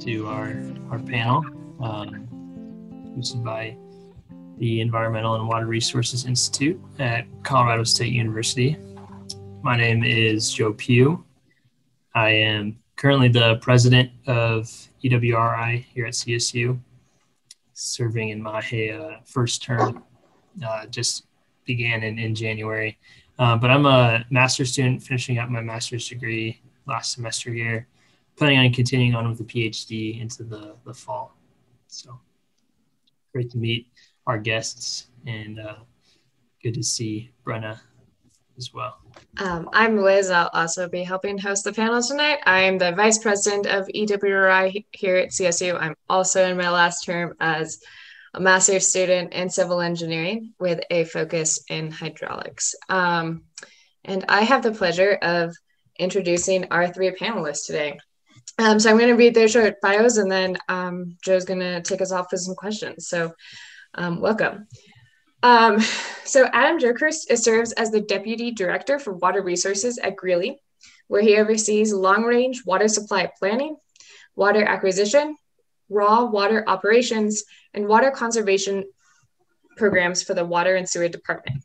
to our panel, hosted by the Environmental and Water Resources Institute at Colorado State University. My name is Joe Pugh. I am currently the president of EWRI here at CSU, serving in my first term, just began in January. But I'm a master's student finishing up my master's degree last semester here, planning on continuing on with the PhD into the fall. So great to meet our guests and good to see Brenna as well. I'm Liz. I'll also be helping host the panel tonight. I'm the vice president of EWRI here at CSU. I'm also in my last term as a master's student in civil engineering with a focus in hydraulics. And I have the pleasure of introducing our three panelists today. So I'm going to read their short bios and then Joe's going to take us off with some questions. So welcome. So Adam Jokerst serves as the Deputy Director for Water Resources at Greeley, where he oversees long-range water supply planning, water acquisition, raw water operations, and water conservation programs for the Water and Sewer Department.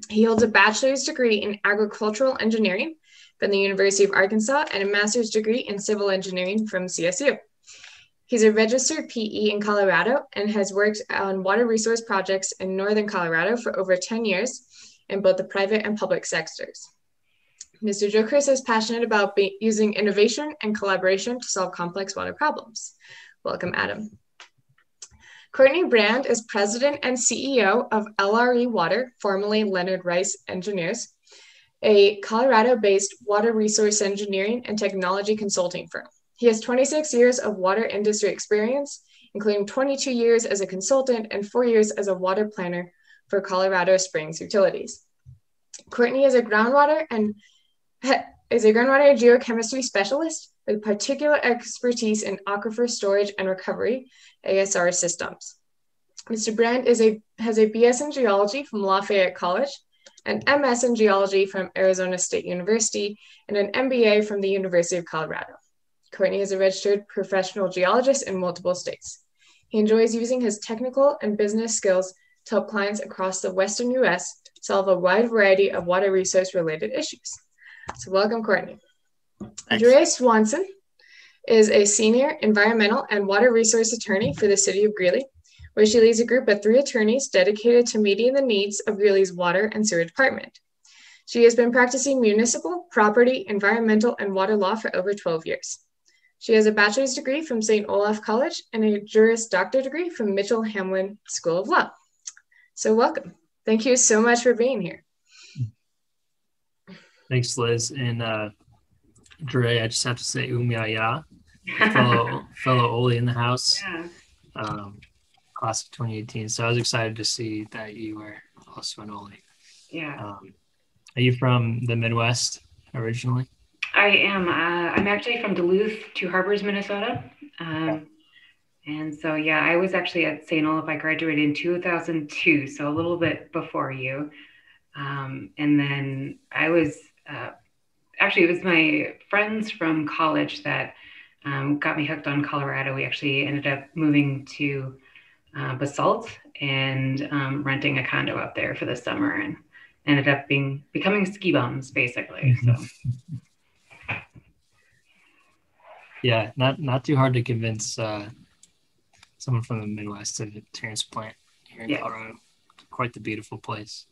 He holds a bachelor's degree in agricultural engineering from the University of Arkansas and a master's degree in civil engineering from CSU. He's a registered PE in Colorado and has worked on water resource projects in Northern Colorado for over 10 years in both the private and public sectors. Mr. Jokerst is passionate about using innovation and collaboration to solve complex water problems. Welcome, Adam. Cortney Brand is president and CEO of LRE Water, formerly Leonard Rice Engineers, a Colorado-based water resource engineering and technology consulting firm. He has 26 years of water industry experience, including 22 years as a consultant and 4 years as a water planner for Colorado Springs Utilities. Cortney is a groundwater geochemistry specialist with particular expertise in aquifer storage and recovery, ASR systems. Mr. Brand has a BS in geology from Lafayette College, an MS in geology from Arizona State University, and an MBA from the University of Colorado. Cortney is a registered professional geologist in multiple states. He enjoys using his technical and business skills to help clients across the Western US solve a wide variety of water resource related issues. So welcome, Cortney. Jerrae Swanson is a senior environmental and water resource attorney for the city of Greeley, where she leads a group of 3 attorneys dedicated to meeting the needs of Greeley's water and sewer department. She has been practicing municipal, property, environmental, and water law for over 12 years. She has a bachelor's degree from St. Olaf College and a Juris Doctor degree from Mitchell Hamlin School of Law. So welcome. Thank you so much for being here. Thanks, Liz. And Jerrae, I just have to say umyaya, fellow Oli in the house, class of 2018. So I was excited to see that you were also an Oli. Yeah. Are you from the Midwest originally? I am. I'm actually from Duluth, Two Harbors, Minnesota. And so, yeah, I was actually at St. Olaf. I graduated in 2002, so a little bit before you. And then I was, actually, it was my friends from college that got me hooked on Colorado. We actually ended up moving to Basalt and renting a condo up there for the summer and ended up becoming ski bums, basically. So. Yeah, not too hard to convince someone from the Midwest to transplant here in Colorado. Quite the beautiful place.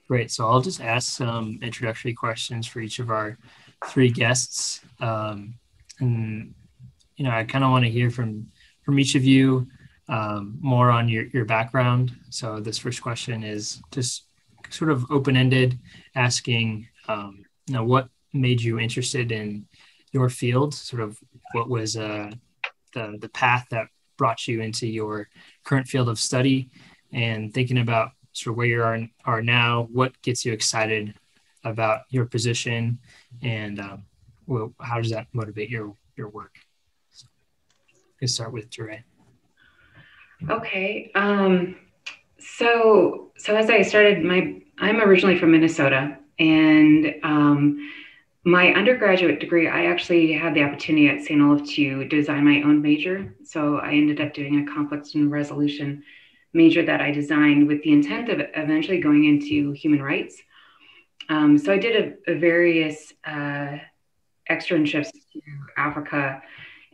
Great. So I'll just ask some introductory questions for each of our 3 guests. And, I kind of want to hear from each of you more on your background. So this first question is just sort of open-ended, asking, what made you interested in your field? Sort of what was the path that brought you into your current field of study, and thinking about sort of where you are now, what gets you excited about your position, and how does that motivate your work? So let's start with Jerrae. Okay. So as I started I'm originally from Minnesota, and My undergraduate degree, I actually had the opportunity at St. Olaf to design my own major. So I ended up doing a conflict and resolution major that I designed with the intent of eventually going into human rights. So I did a various externships to Africa.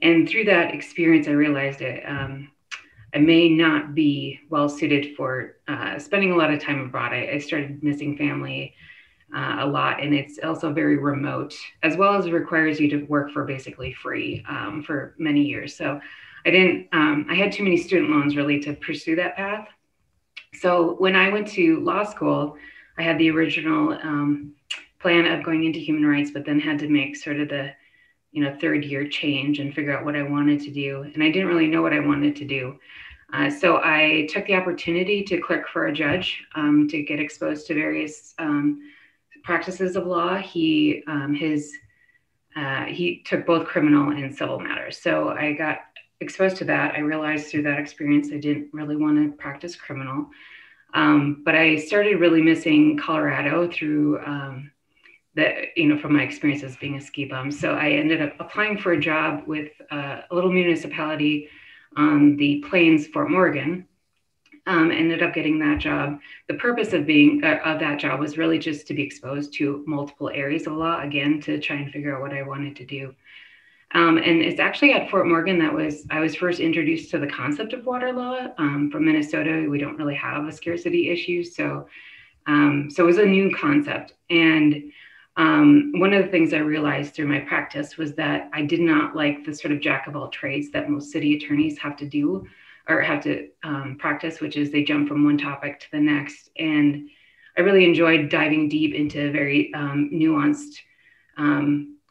And through that experience, I realized it. I may not be well suited for spending a lot of time abroad. I started missing family a lot, and it's also very remote, as well as it requires you to work for basically free for many years. So I had too many student loans really to pursue that path. So when I went to law school, I had the original plan of going into human rights, but then had to make sort of the third year change and figure out what I wanted to do. And I didn't really know what I wanted to do. So I took the opportunity to clerk for a judge to get exposed to various practices of law. He took both criminal and civil matters. So I got exposed to that. I realized through that experience I didn't really want to practice criminal. But I started really missing Colorado through from my experiences being a ski bum. So I ended up applying for a job with a little municipality on the plains, Fort Morgan. Ended up getting that job. The purpose of that job was really just to be exposed to multiple areas of law, again, to try and figure out what I wanted to do. And it's actually at Fort Morgan I was first introduced to the concept of water law. From Minnesota, we don't really have a scarcity issue. So it was a new concept. And one of the things I realized through my practice was that I did not like the sort of jack of all trades that most city attorneys have to do or have to practice, which is they jump from one topic to the next. And I really enjoyed diving deep into very nuanced,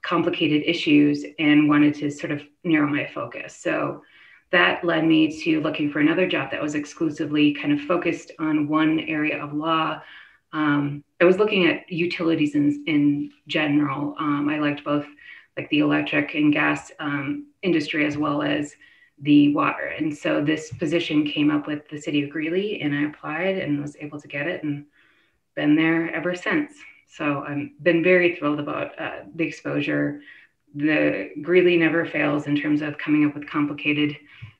complicated issues and wanted to sort of narrow my focus. So that led me to looking for another job that was exclusively kind of focused on one area of law. I was looking at utilities in general. I liked both like the electric and gas industry as well as the water. And so this position came up with the city of Greeley, and I applied and was able to get it and been there ever since. So I've been very thrilled about the exposure. The Greeley never fails in terms of coming up with complicated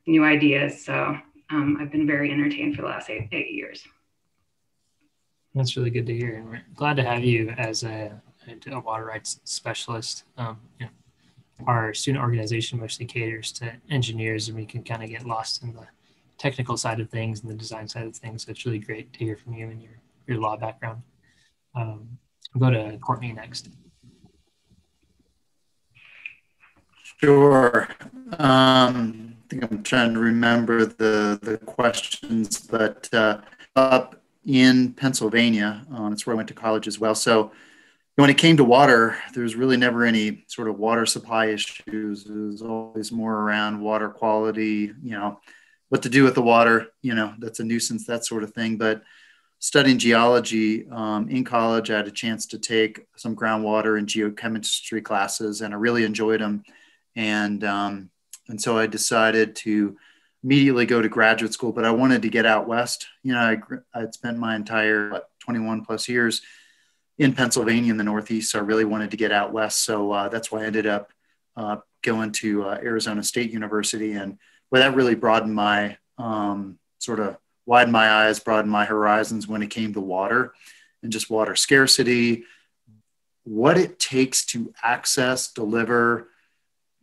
new ideas. So I've been very entertained for the last eight years. That's really good to hear. And we're glad to have you as a water rights specialist. Our student organization mostly caters to engineers, and we can kind of get lost in the technical side of things and the design side of things. So it's really great to hear from you and your law background. I'll go to Cortney next. Sure. I think I'm trying to remember the questions, but up in Pennsylvania, that's where I went to college as well. So when it came to water, there was really never any sort of water supply issues. It was always more around water quality, what to do with the water, that's a nuisance, that sort of thing. But studying geology in college, I had a chance to take some groundwater and geochemistry classes, and I really enjoyed them. And so I decided to immediately go to graduate school, but I wanted to get out west. I'd spent my entire 21 plus years in Pennsylvania in the Northeast. So I really wanted to get out west. So that's why I ended up going to Arizona State University. And where that really broadened my widened my eyes, broadened my horizons when it came to water and just water scarcity, what it takes to access, deliver,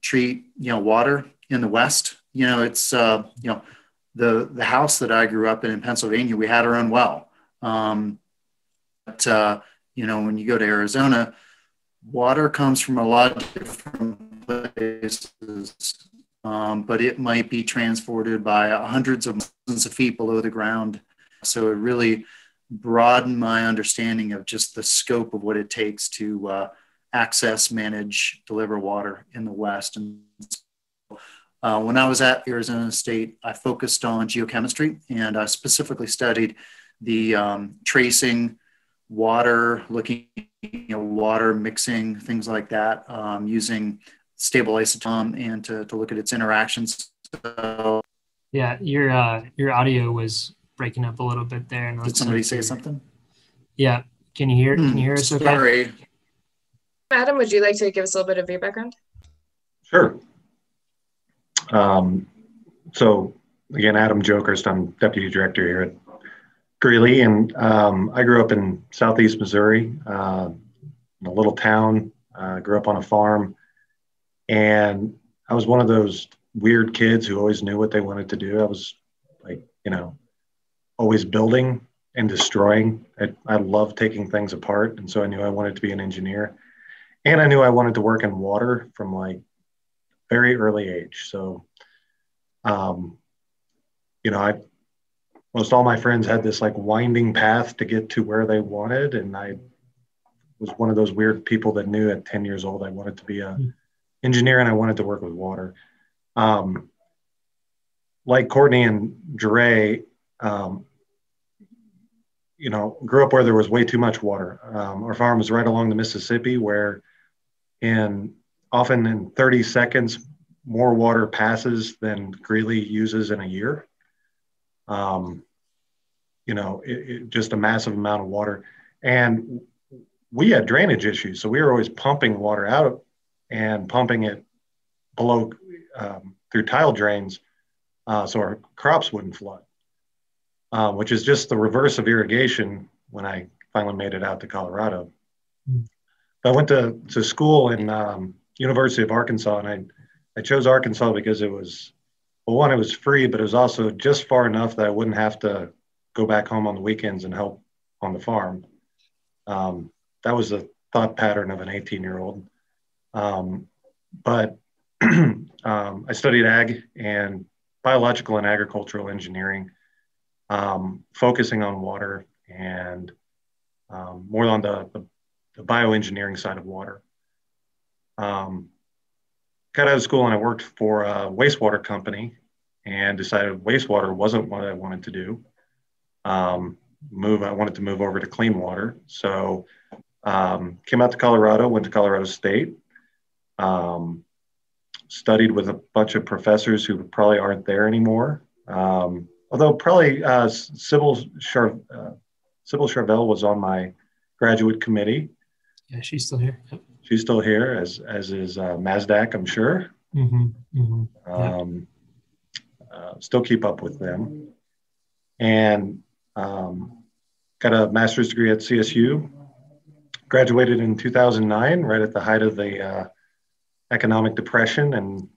treat, water in the West. It's, the house that I grew up in Pennsylvania, we had our own well. But when you go to Arizona, water comes from a lot of different places, but it might be transported by hundreds of thousands of feet below the ground. So it really broadened my understanding of just the scope of what it takes to access, manage, deliver water in the West. And when I was at Arizona State, I focused on geochemistry, and I specifically studied the tracing water, looking at water, mixing, things like that, using stable isotope and to look at its interactions. So, yeah, your audio was breaking up a little bit there. And did somebody say something? Yeah, can you hear us okay? Sorry. Adam, would you like to give us a little bit of your background? Sure. So again, Adam Jokerst, I'm Deputy Director here at Greeley, and I grew up in Southeast Missouri, in a little town. Grew up on a farm, and I was one of those weird kids who always knew what they wanted to do. I was like, always building and destroying. I love taking things apart, and so I knew I wanted to be an engineer, and I knew I wanted to work in water from like very early age. So, most all my friends had this like winding path to get to where they wanted, and I was one of those weird people that knew at 10 years old I wanted to be an engineer and I wanted to work with water. Like Cortney and Jerrae, grew up where there was way too much water. Our farm was right along the Mississippi, where often in 30 seconds, more water passes than Greeley uses in a year. Just a massive amount of water. And we had drainage issues. So we were always pumping water out and pumping it below through tile drains so our crops wouldn't flood, which is just the reverse of irrigation when I finally made it out to Colorado. I went to school in University of Arkansas, and I chose Arkansas because it was, well, one, it was free, but it was also just far enough that I wouldn't have to go back home on the weekends and help on the farm. That was the thought pattern of an 18-year-old. But I studied ag and biological and agricultural engineering, focusing on water and more on the bioengineering side of water. Got out of school and I worked for a wastewater company and decided wastewater wasn't what I wanted to do. I wanted to move over to clean water. So came out to Colorado, went to Colorado State, studied with a bunch of professors who probably aren't there anymore. Although probably Sybil Charvel was on my graduate committee. Yeah, she's still here. Yep. She's still here, as is Mazdak, I'm sure. Still keep up with them. And got a master's degree at CSU. Graduated in 2009, right at the height of the economic depression, and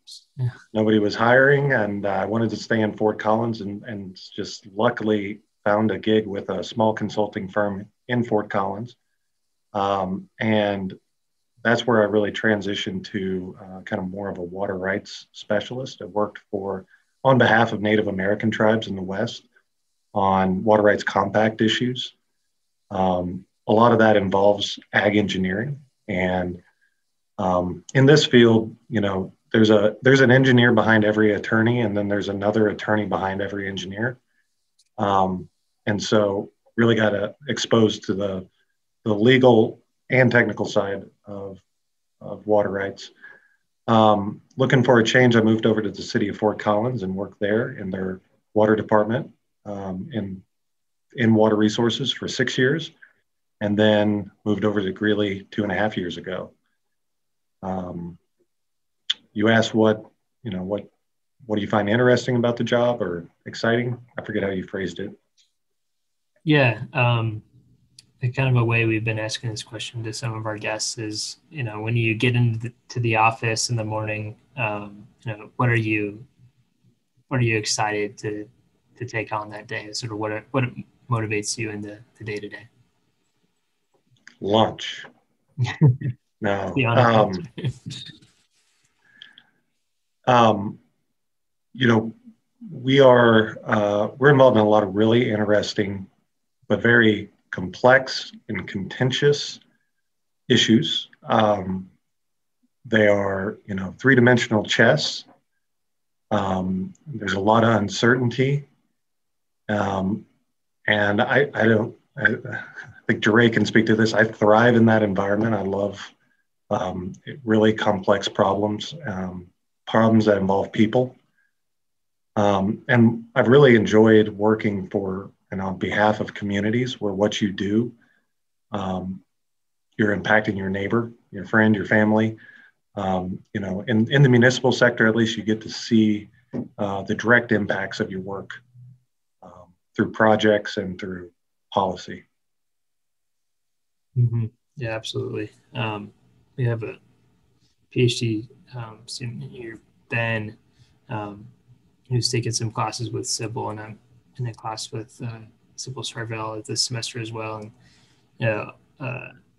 nobody was hiring. And I wanted to stay in Fort Collins, and just luckily found a gig with a small consulting firm in Fort Collins. And that's where I really transitioned to kind of more of a water rights specialist. I worked on behalf of Native American tribes in the West on water rights compact issues. A lot of that involves ag engineering. And in this field, there's an engineer behind every attorney, and then there's another attorney behind every engineer. And so really got exposed to the legal and technical side of water rights. Looking for a change, I moved over to the city of Fort Collins and worked there in their water department in water resources for 6 years, and then moved over to Greeley 2.5 years ago. You asked what do you find interesting about the job or exciting? I forget how you phrased it. Yeah. Kind of a way we've been asking this question to some of our guests is, when you get into the office in the morning, what are you excited to take on that day? Sort of what motivates you in the day to day? Lunch. No. We're involved in a lot of really interesting, but very complex and contentious issues. They are, three-dimensional chess. There's a lot of uncertainty. And I think Jerrae can speak to this. I thrive in that environment. I love really complex problems, problems that involve people. And I've really enjoyed working for and on behalf of communities where what you do, you're impacting your neighbor your friend, your family. You know, in the municipal sector, at least you get to see the direct impacts of your work through projects and through policy. Mm-hmm. Yeah, absolutely. We have a PhD student here, Ben, who's taken some classes with Sybil, and I'm in a class with Sybil Sarvell this semester as well. And you know,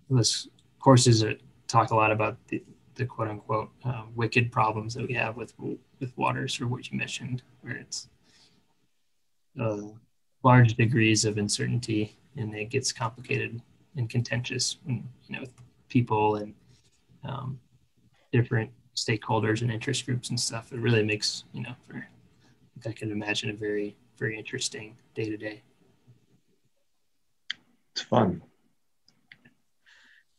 those courses talk a lot about the quote unquote wicked problems that we have with waters, or what you mentioned, where it's large degrees of uncertainty, and it gets complicated and contentious, you know, with people and different stakeholders and interest groups and stuff. It really makes, you know, I can imagine a very, very interesting day to day. It's fun.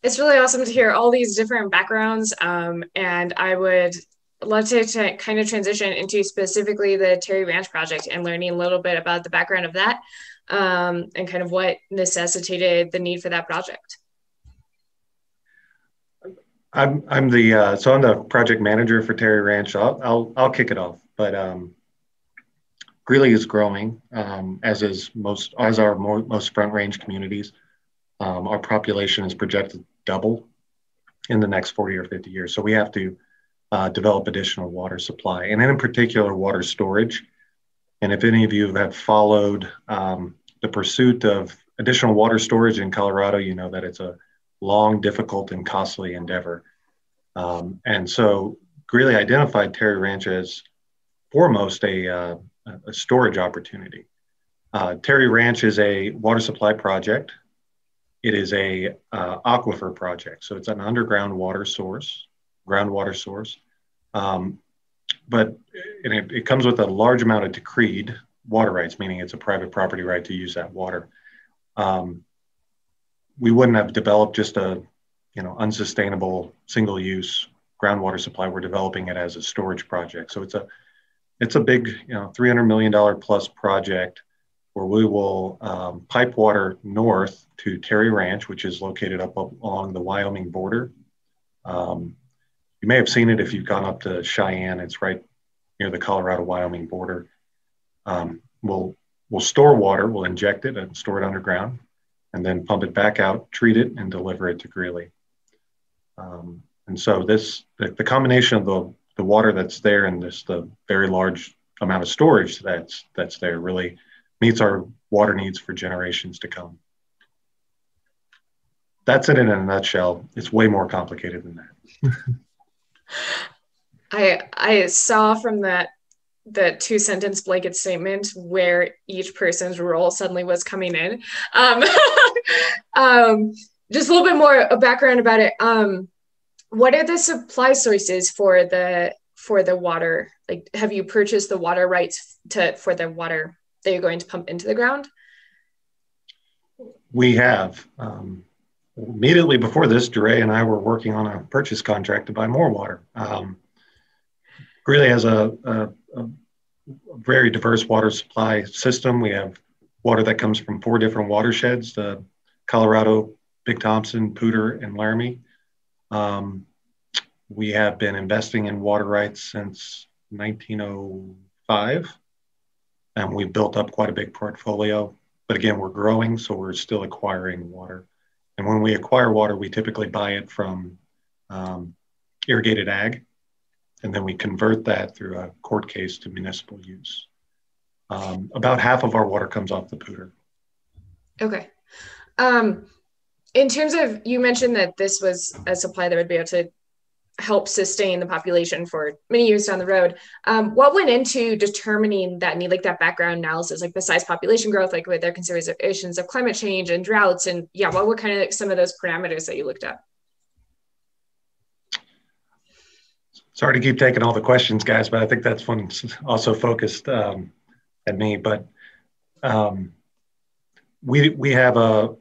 It's really awesome to hear all these different backgrounds. And I would love to kind of transition into specifically the Terry Ranch project and learning a little bit about the background of that, and kind of what necessitated the need for that project. I'm the project manager for Terry Ranch. I'll kick it off, but Greeley is growing, as are most Front Range communities. Our population is projected to double in the next 40 or 50 years. So we have to develop additional water supply, and in particular, water storage. And if any of you have followed the pursuit of additional water storage in Colorado, you know that it's a long, difficult, and costly endeavor. And so Greeley identified Terry Ranch as foremost a storage opportunity. Terry Ranch is a water supply project. It is a aquifer project. So it's an underground water source, groundwater source. But it comes with a large amount of decreed water rights, meaning it's a private property right to use that water. We wouldn't have developed just a unsustainable single-use groundwater supply. We're developing it as a storage project. So it's a big, $300 million plus project where we will pipe water north to Terry Ranch, which is located up along the Wyoming border. You may have seen it if you've gone up to Cheyenne. It's right near the Colorado-Wyoming border. We'll store water, we'll inject it and store it underground, and then pump it back out, treat it, and deliver it to Greeley. And so the combination of the water that's there and the very large amount of storage that's there really meets our water needs for generations to come. That's it in a nutshell. It's way more complicated than that. I saw from the 2-sentence blanket statement where each person's role suddenly was coming in. Just a little bit more background about it. What are the supply sources for the water? Like, have you purchased the water rights for the water that you're going to pump into the ground? We have. Immediately before this, Jerrae and I were working on a purchase contract to buy more water. Greeley has a very diverse water supply system. We have water that comes from 4 different watersheds: the Colorado, Big Thompson, Poudre, and Laramie. We have been investing in water rights since 1905, and we've built up quite a big portfolio. But again, we're growing, so we're still acquiring water. And when we acquire water, we typically buy it from irrigated ag, and then we convert that through a court case to municipal use. About half of our water comes off the Poudre. Okay. In terms of, you mentioned that this was a supply that would be able to help sustain the population for many years down the road. What went into determining that need, like that background analysis, like besides population growth, like with their considerations of climate change and droughts, and what were kind of some of those parameters that you looked at? Sorry to keep taking all the questions, guys, but I think that's one also focused at me. But we have a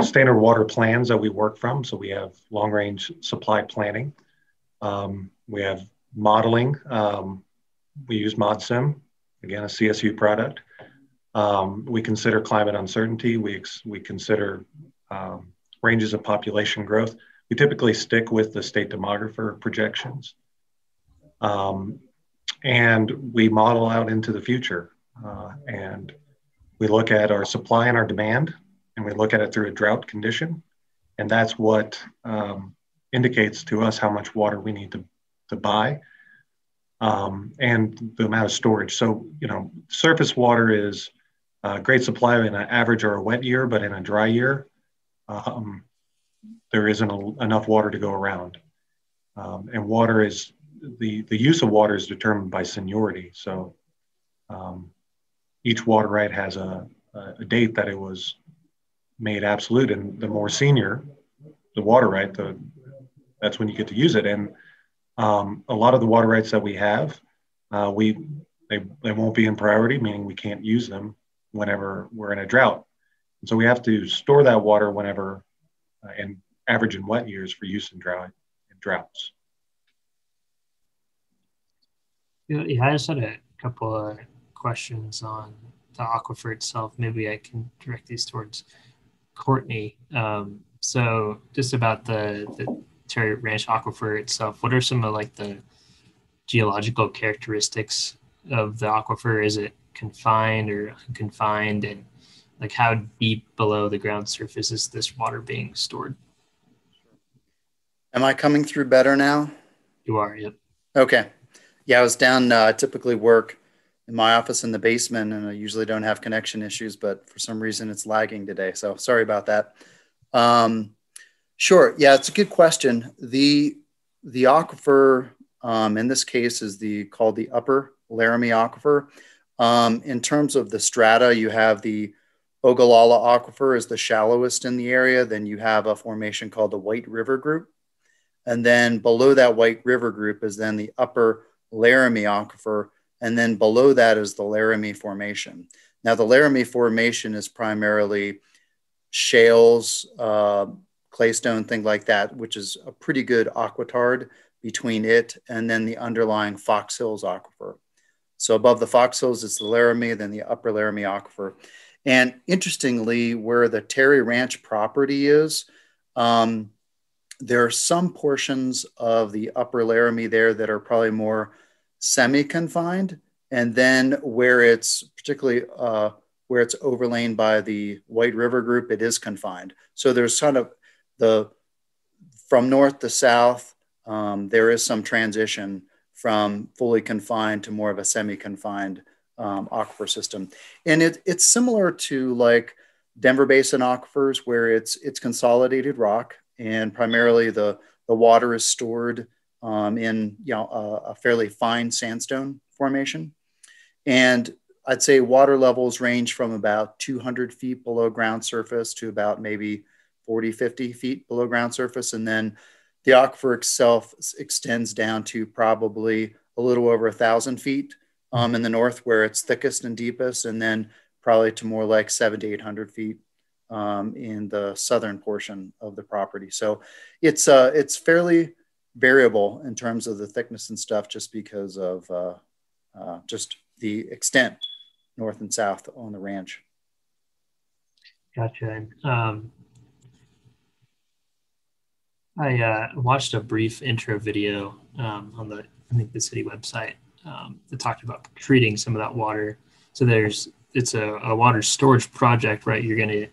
standard water plans that we work from. So we have long-range supply planning. We have modeling. We use ModSim, again, a CSU product. We consider climate uncertainty. We consider ranges of population growth. We typically stick with the state demographer projections. And we model out into the future. And we look at our supply and our demand, and we look at it through a drought condition. And that's what indicates to us how much water we need to buy, and the amount of storage. So, surface water is a great supply in an average or a wet year, but in a dry year, there isn't enough water to go around. And water is, the use of water is determined by seniority. So each water right has a date that it was made absolute, and the more senior the water right, that's when you get to use it. And a lot of the water rights that we have, they won't be in priority, meaning we can't use them whenever we're in a drought. And so we have to store that water whenever, and average in wet years for use in droughts. Yeah, I just had a couple of questions on the aquifer itself. Maybe I can direct these towards Cortney. So just about the Terry Ranch aquifer itself, what are some of like the geological characteristics of the aquifer? Is it confined or unconfined? And like how deep below the ground surface is this water being stored? Am I coming through better now? You are, yep. Okay. Yeah, I was down, typically work in my office in the basement, and I usually don't have connection issues, but for some reason it's lagging today. So sorry about that. Sure. Yeah, it's a good question. The aquifer in this case is called the Upper Laramie Aquifer. In terms of the strata, you have the Ogallala Aquifer is the shallowest in the area. Then you have a formation called the White River Group. And then below that White River Group is then the Upper Laramie Aquifer. And then below that is the Laramie Formation. Now, the Laramie Formation is primarily shales, claystone, things like that, which is a pretty good aquitard between it and then the underlying Fox Hills Aquifer. So above the Fox Hills, it's the Laramie, then the Upper Laramie Aquifer. And interestingly, where the Terry Ranch property is, there are some portions of the Upper Laramie there that are probably more semi-confined. And then where it's particularly where it's overlain by the White River Group, it is confined. So there's sort of from north to south, there is some transition from fully confined to more of a semi-confined aquifer system. And it's similar to like Denver Basin aquifers, where it's consolidated rock, and primarily the water is stored in a fairly fine sandstone formation. And I'd say water levels range from about 200 feet below ground surface to about maybe 40, 50 feet below ground surface. And then the aquifer itself extends down to probably a little over 1,000 feet in the north, where it's thickest and deepest, and then probably to more like 700 to 800 feet in the southern portion of the property. So it's fairly variable in terms of the thickness and stuff, just because of just the extent north and south on the ranch. Gotcha. I watched a brief intro video on the city website that talked about treating some of that water. So it's a water storage project, right? You're going to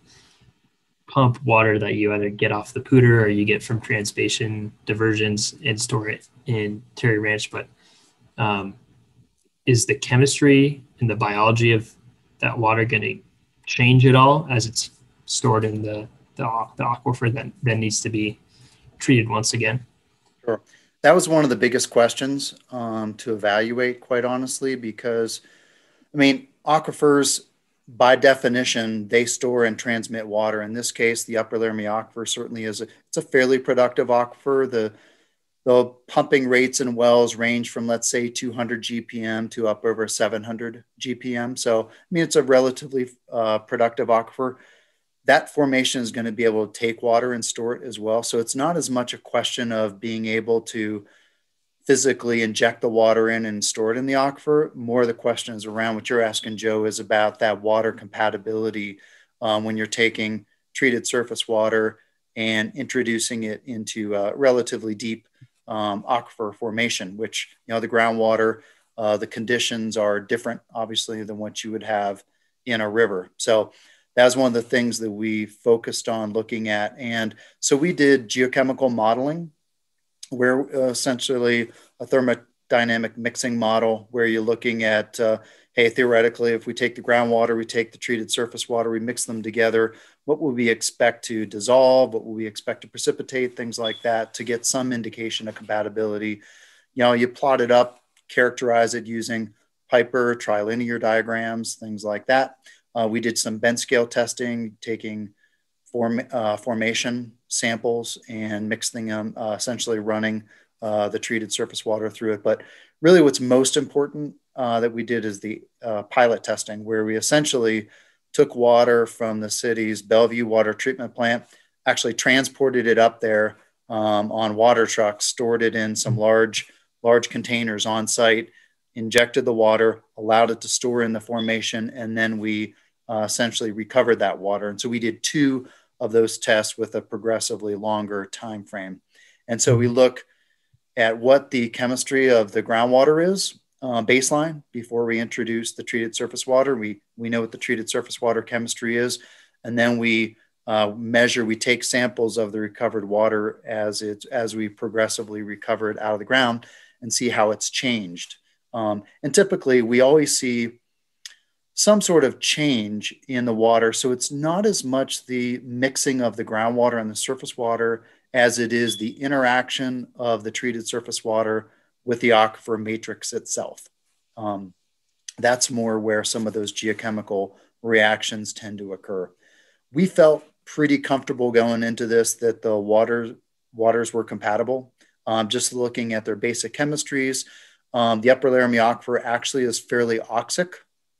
pump water that you either get off the pooter or you get from transbasin diversions and store it in Terry Ranch. But is the chemistry and the biology of that water going to change at all as it's stored in the aquifer that needs to be treated once again? Sure. That was one of the biggest questions to evaluate, quite honestly, because, I mean, aquifers, by definition, they store and transmit water. In this case, the Upper Laramie Aquifer certainly it's a fairly productive aquifer. The pumping rates in wells range from, let's say, 200 GPM to up over 700 GPM. So, I mean, it's a relatively productive aquifer. That formation is going to be able to take water and store it as well. So it's not as much a question of being able to physically inject the water in and store it in the aquifer. More the question is around what you're asking, Joe, is about that water compatibility when you're taking treated surface water and introducing it into a relatively deep aquifer formation, which, the groundwater, the conditions are different, obviously, than what you would have in a river. So that's one of the things that we focused on looking at. And so we did geochemical modeling, where essentially a thermodynamic mixing model, where you're looking at, hey, theoretically, if we take the groundwater, we take the treated surface water, we mix them together, what would we expect to dissolve? What would we expect to precipitate? Things like that, to get some indication of compatibility. You plot it up, characterize it using Piper trilinear diagrams, things like that. We did some bend scale testing, taking formation samples and mixing them, essentially running the treated surface water through it. But really what's most important that we did is the pilot testing, where we essentially took water from the city's Bellevue water treatment plant, actually transported it up there on water trucks, stored it in some large containers on site, injected the water, allowed it to store in the formation, and then we essentially recovered that water. And so we did 2 of those tests with a progressively longer time frame. And so we look at what the chemistry of the groundwater is, baseline, before we introduce the treated surface water. We know what the treated surface water chemistry is, and then we we take samples of the recovered water as we progressively recover it out of the ground, and see how it's changed. And typically we always see some sort of change in the water. So it's not as much the mixing of the groundwater and the surface water as it is the interaction of the treated surface water with the aquifer matrix itself. That's more where some of those geochemical reactions tend to occur. We felt pretty comfortable going into this that the waters were compatible. Just looking at their basic chemistries, the upper Laramie aquifer actually is fairly oxic.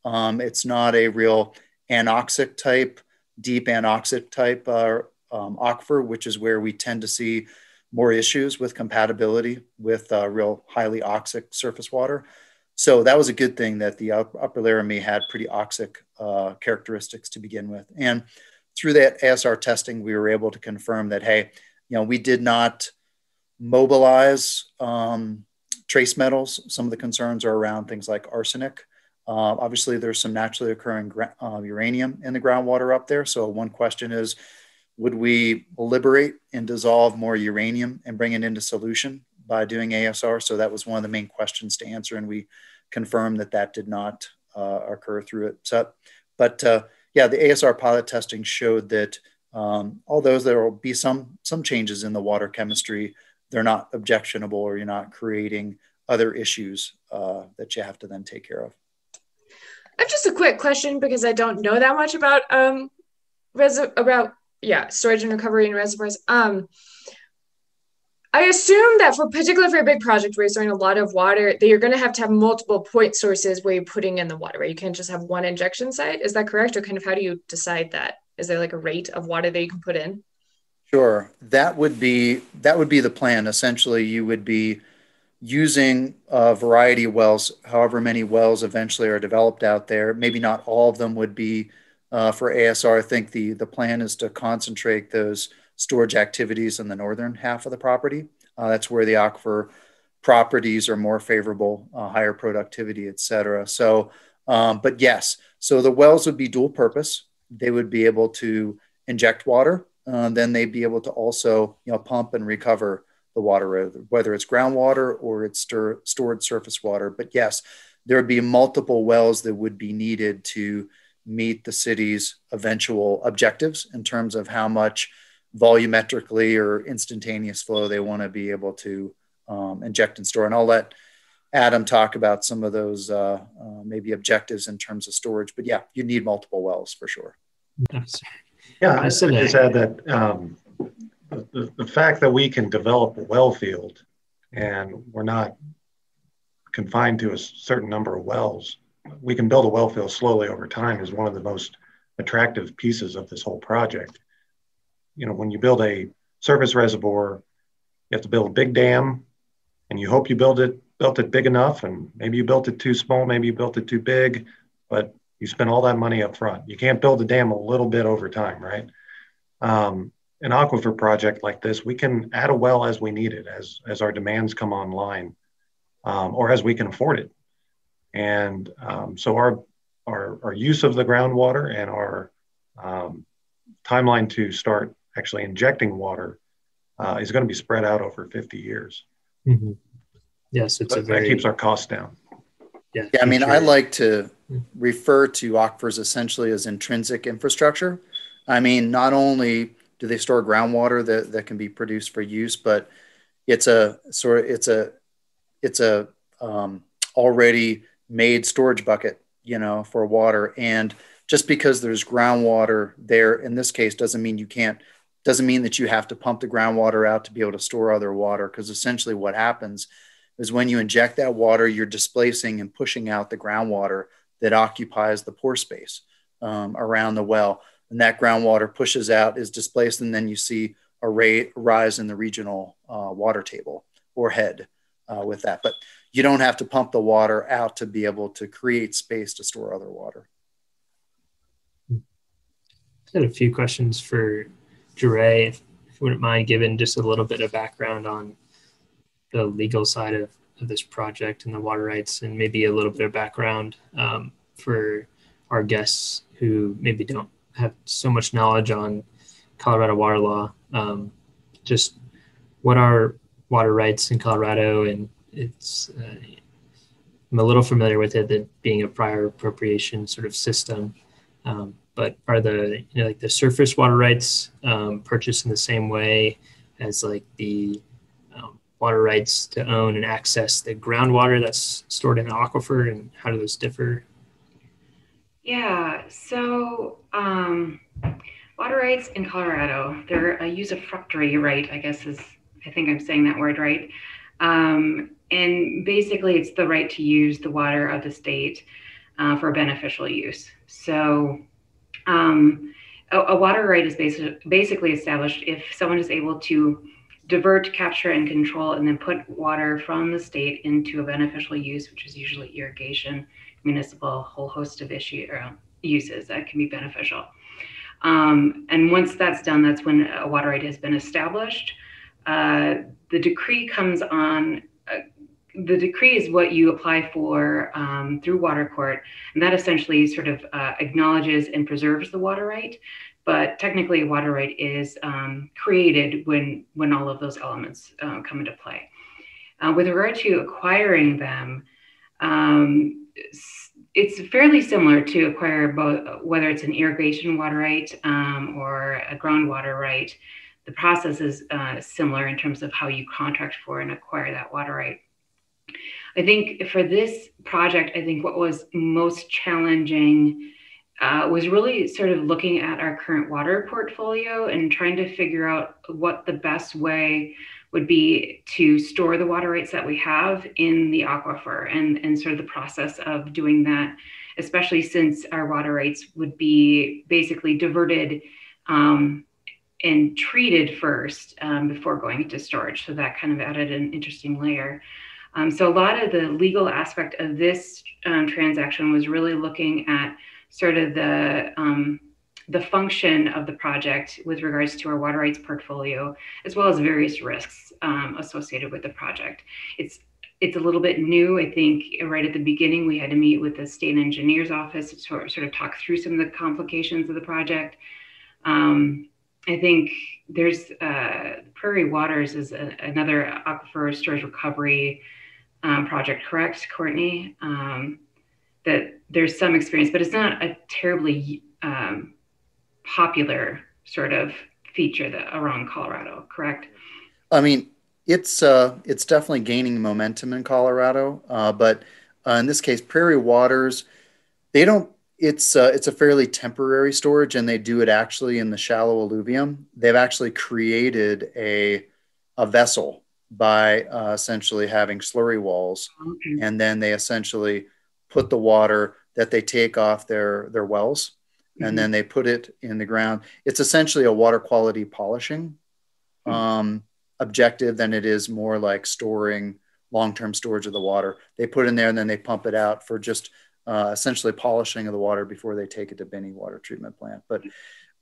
It's not a real anoxic type, deep anoxic type aquifer, which is where we tend to see more issues with compatibility with real highly oxic surface water. So that was a good thing that the upper Laramie had pretty oxic characteristics to begin with. And through that ASR testing, we were able to confirm that, hey, we did not mobilize trace metals. Some of the concerns are around things like arsenic. Obviously, there's some naturally occurring uranium in the groundwater up there. So one question is, would we liberate and dissolve more uranium and bring it into solution by doing ASR? So that was one of the main questions to answer, and we confirmed that did not occur through it. So, but yeah, the ASR pilot testing showed that although there will be some changes in the water chemistry, they're not objectionable, or you're not creating other issues that you have to then take care of. I have just a quick question, because I don't know that much about storage and recovery in reservoirs. I assume that particularly for a big project where you're storing a lot of water, that you're going to have multiple point sources where you're putting in the water, right? You can't just have one injection site. Is that correct? Or kind of how do you decide that? Is there like a rate of water that you can put in? Sure. That would be the plan. Essentially, you would be using a variety of wells, however many wells eventually are developed out there. Maybe not all of them would be for ASR. I think the plan is to concentrate those storage activities in the northern half of the property. That's where the aquifer properties are more favorable, higher productivity, et cetera. So, but yes, so the wells would be dual purpose. They would be able to inject water. Then they'd be able to also, pump and recover the water, whether it's groundwater or it's stored surface water. But yes, there would be multiple wells that would be needed to meet the city's eventual objectives in terms of how much volumetrically or instantaneous flow they want to be able to inject and store. And I'll let Adam talk about some of those maybe objectives in terms of storage. But yeah, you need multiple wells for sure. Yeah, I just add that the fact that we can develop a well field and we're not confined to a certain number of wells, we can build a well field slowly over time, is one of the most attractive pieces of this whole project. When you build a surface reservoir, you have to build a big dam, and you hope you built it big enough, and maybe you built it too small, maybe you built it too big, but you spend all that money up front. You can't build a dam a little bit over time, right? an aquifer project like this, we can add a well as we need it, as our demands come online, or as we can afford it. And so our use of the groundwater and our timeline to start actually injecting water is going to be spread out over 50 years. Mm-hmm. Yes, it's that keeps our costs down. Yeah, I mean, I like to refer to aquifers essentially as intrinsic infrastructure. I mean, not only do they store groundwater that can be produced for use, but it's a already made storage bucket, you know, for water. And just because there's groundwater there, in this case, doesn't mean that you have to pump the groundwater out to be able to store other water. Because essentially what happens is when you inject that water, you're displacing and pushing out the groundwater that occupies the pore space around the well. And that groundwater pushes out, is displaced, and then you see a rise in the regional water table or head with that. But you don't have to pump the water out to be able to create space to store other water. I had a few questions for Jerrae, if you wouldn't mind giving just a little bit of background on the legal side of this project and the water rights, and maybe a little bit of background for our guests who maybe don't have so much knowledge on Colorado water law. Just what are water rights in Colorado? And it's I'm a little familiar with it, that being a prior appropriation sort of system. But are the like the surface water rights purchased in the same way as like the water rights to own and access the groundwater that's stored in the aquifer, and how do those differ? Yeah, so water rights in Colorado, they're a usufructory right, I think I'm saying that word right. And basically it's the right to use the water of the state for beneficial use. So a water right is basically established if someone is able to divert, capture, and control, and then put water from the state into a beneficial use, which is usually irrigation, municipal, a whole host of uses that can be beneficial. And once that's done, that's when a water right has been established. The decree comes on. The decree is what you apply for through water court, and that essentially sort of acknowledges and preserves the water right. But technically, a water right is created when all of those elements come into play. With regard to acquiring them, it's fairly similar to acquire both, whether it's an irrigation water right or a groundwater right. The process is similar in terms of how you contract for and acquire that water right. I think for this project, I think what was most challenging was really sort of looking at our current water portfolio and trying to figure out what the best way would be to store the water rights that we have in the aquifer, and sort of the process of doing that, especially since our water rights would be basically diverted and treated first before going into storage. So that kind of added an interesting layer. So a lot of the legal aspect of this transaction was really looking at sort of the function of the project with regards to our water rights portfolio, as well as various risks associated with the project. It's a little bit new. I think right at the beginning, we had to meet with the state engineer's office to sort of talk through some of the complications of the project. I think there's Prairie-Waters is another aquifer storage recovery project, correct, Cortney? That there's some experience, but it's not a terribly popular sort of feature around Colorado, correct? I mean, it's definitely gaining momentum in Colorado, but in this case, Prairie-Waters, they don't. It's a fairly temporary storage, and they do it actually in the shallow alluvium. They've actually created a vessel by essentially having slurry walls, Okay. and then they essentially put the water that they take off their wells, and then they put it in the ground. It's essentially a water quality polishing objective than it is more like storing long-term storage of the water. They put it in there and then they pump it out for just essentially polishing of the water before they take it to Benny water treatment plant. But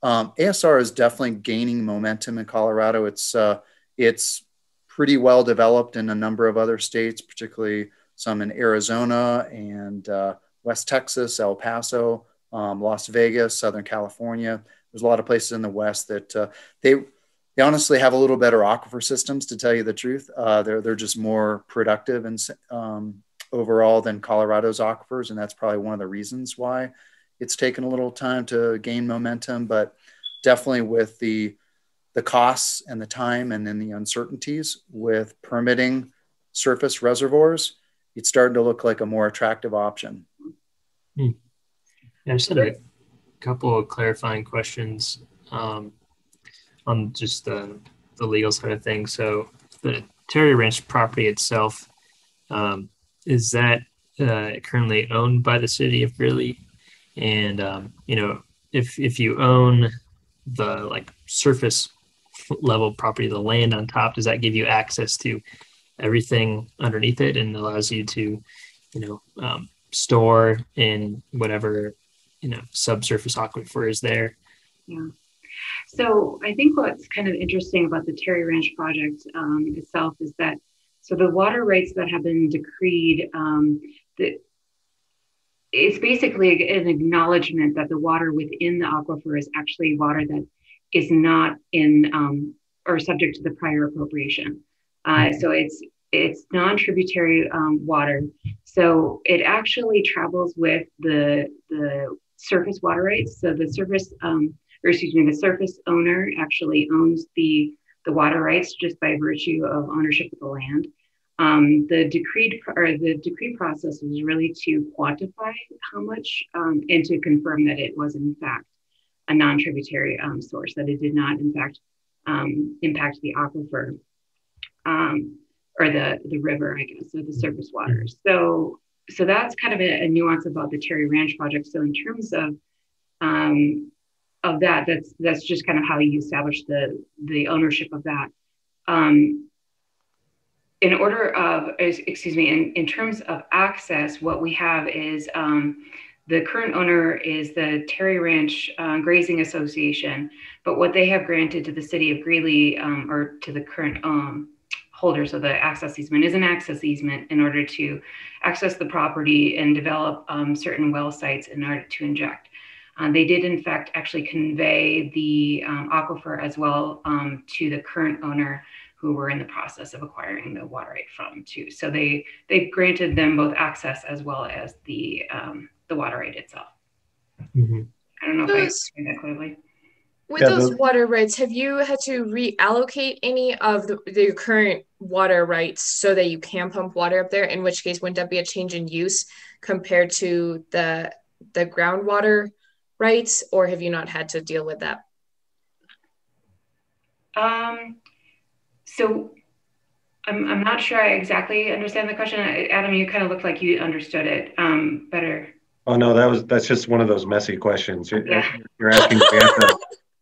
ASR is definitely gaining momentum in Colorado. It's pretty well developed in a number of other states, particularly some in Arizona and West Texas, El Paso, Las Vegas, Southern California. There's a lot of places in the West that they honestly have a little better aquifer systems, to tell you the truth. They're just more productive and overall than Colorado's aquifers, and that's probably one of the reasons why it's taken a little time to gain momentum. But definitely with the costs and the time and then the uncertainties with permitting surface reservoirs, it's starting to look like a more attractive option. I just had a couple of clarifying questions on just the legal side of things. So the Terry Ranch property itself, is that currently owned by the city of Greeley? And, if you own the surface level property, the land on top, does that give you access to everything underneath it and allows you to, store in whatever, subsurface aquifer is there? Yeah. So I think what's kind of interesting about the Terry Ranch project itself is that, so the water rights that have been decreed, it's basically an acknowledgement that the water within the aquifer is actually water that is not in or subject to the prior appropriation. So it's non-tributary water. So it actually travels with the surface water rights. So the surface, the surface owner actually owns the water rights just by virtue of ownership of the land. The decree process was really to quantify how much and to confirm that it was in fact a non-tributary source, that it did not in fact impact the aquifer or the river, I guess, or the surface waters. So that's kind of a nuance about the Terry Ranch project. So in terms of that's just kind of how you establish the ownership of that. In terms of access, what we have is the current owner is the Terry Ranch Grazing Association, but what they have granted to the city of Greeley or to the current holders of the access easement is an access easement in order to access the property and develop certain well sites in order to inject. They did, in fact, actually convey the aquifer as well to the current owner, who were in the process of acquiring the water right from too. So they granted them both access as well as the water right itself. Mm-hmm. I don't know if I explained that clearly. With those water rights, have you had to reallocate any of the current water rights so that you can pump water up there? In which case, wouldn't that be a change in use compared to the groundwater rights, or have you not had to deal with that? So I'm not sure I exactly understand the question. Adam, you kind of looked like you understood it better. Oh no, that's just one of those messy questions. You're asking.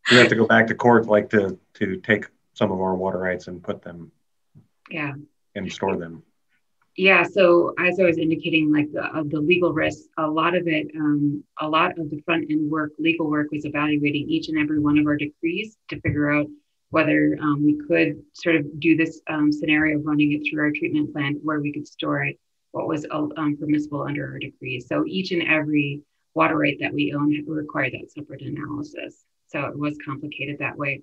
We have to go back to court, to take some of our water rights and put them, and store them. Yeah. So as I was indicating, the legal risks, a lot of the front end legal work was evaluating each and every one of our decrees to figure out whether we could sort of do this scenario of running it through our treatment plant where we could store it, what was permissible under our decree. So each and every water right that we own required that separate analysis. So it was complicated that way.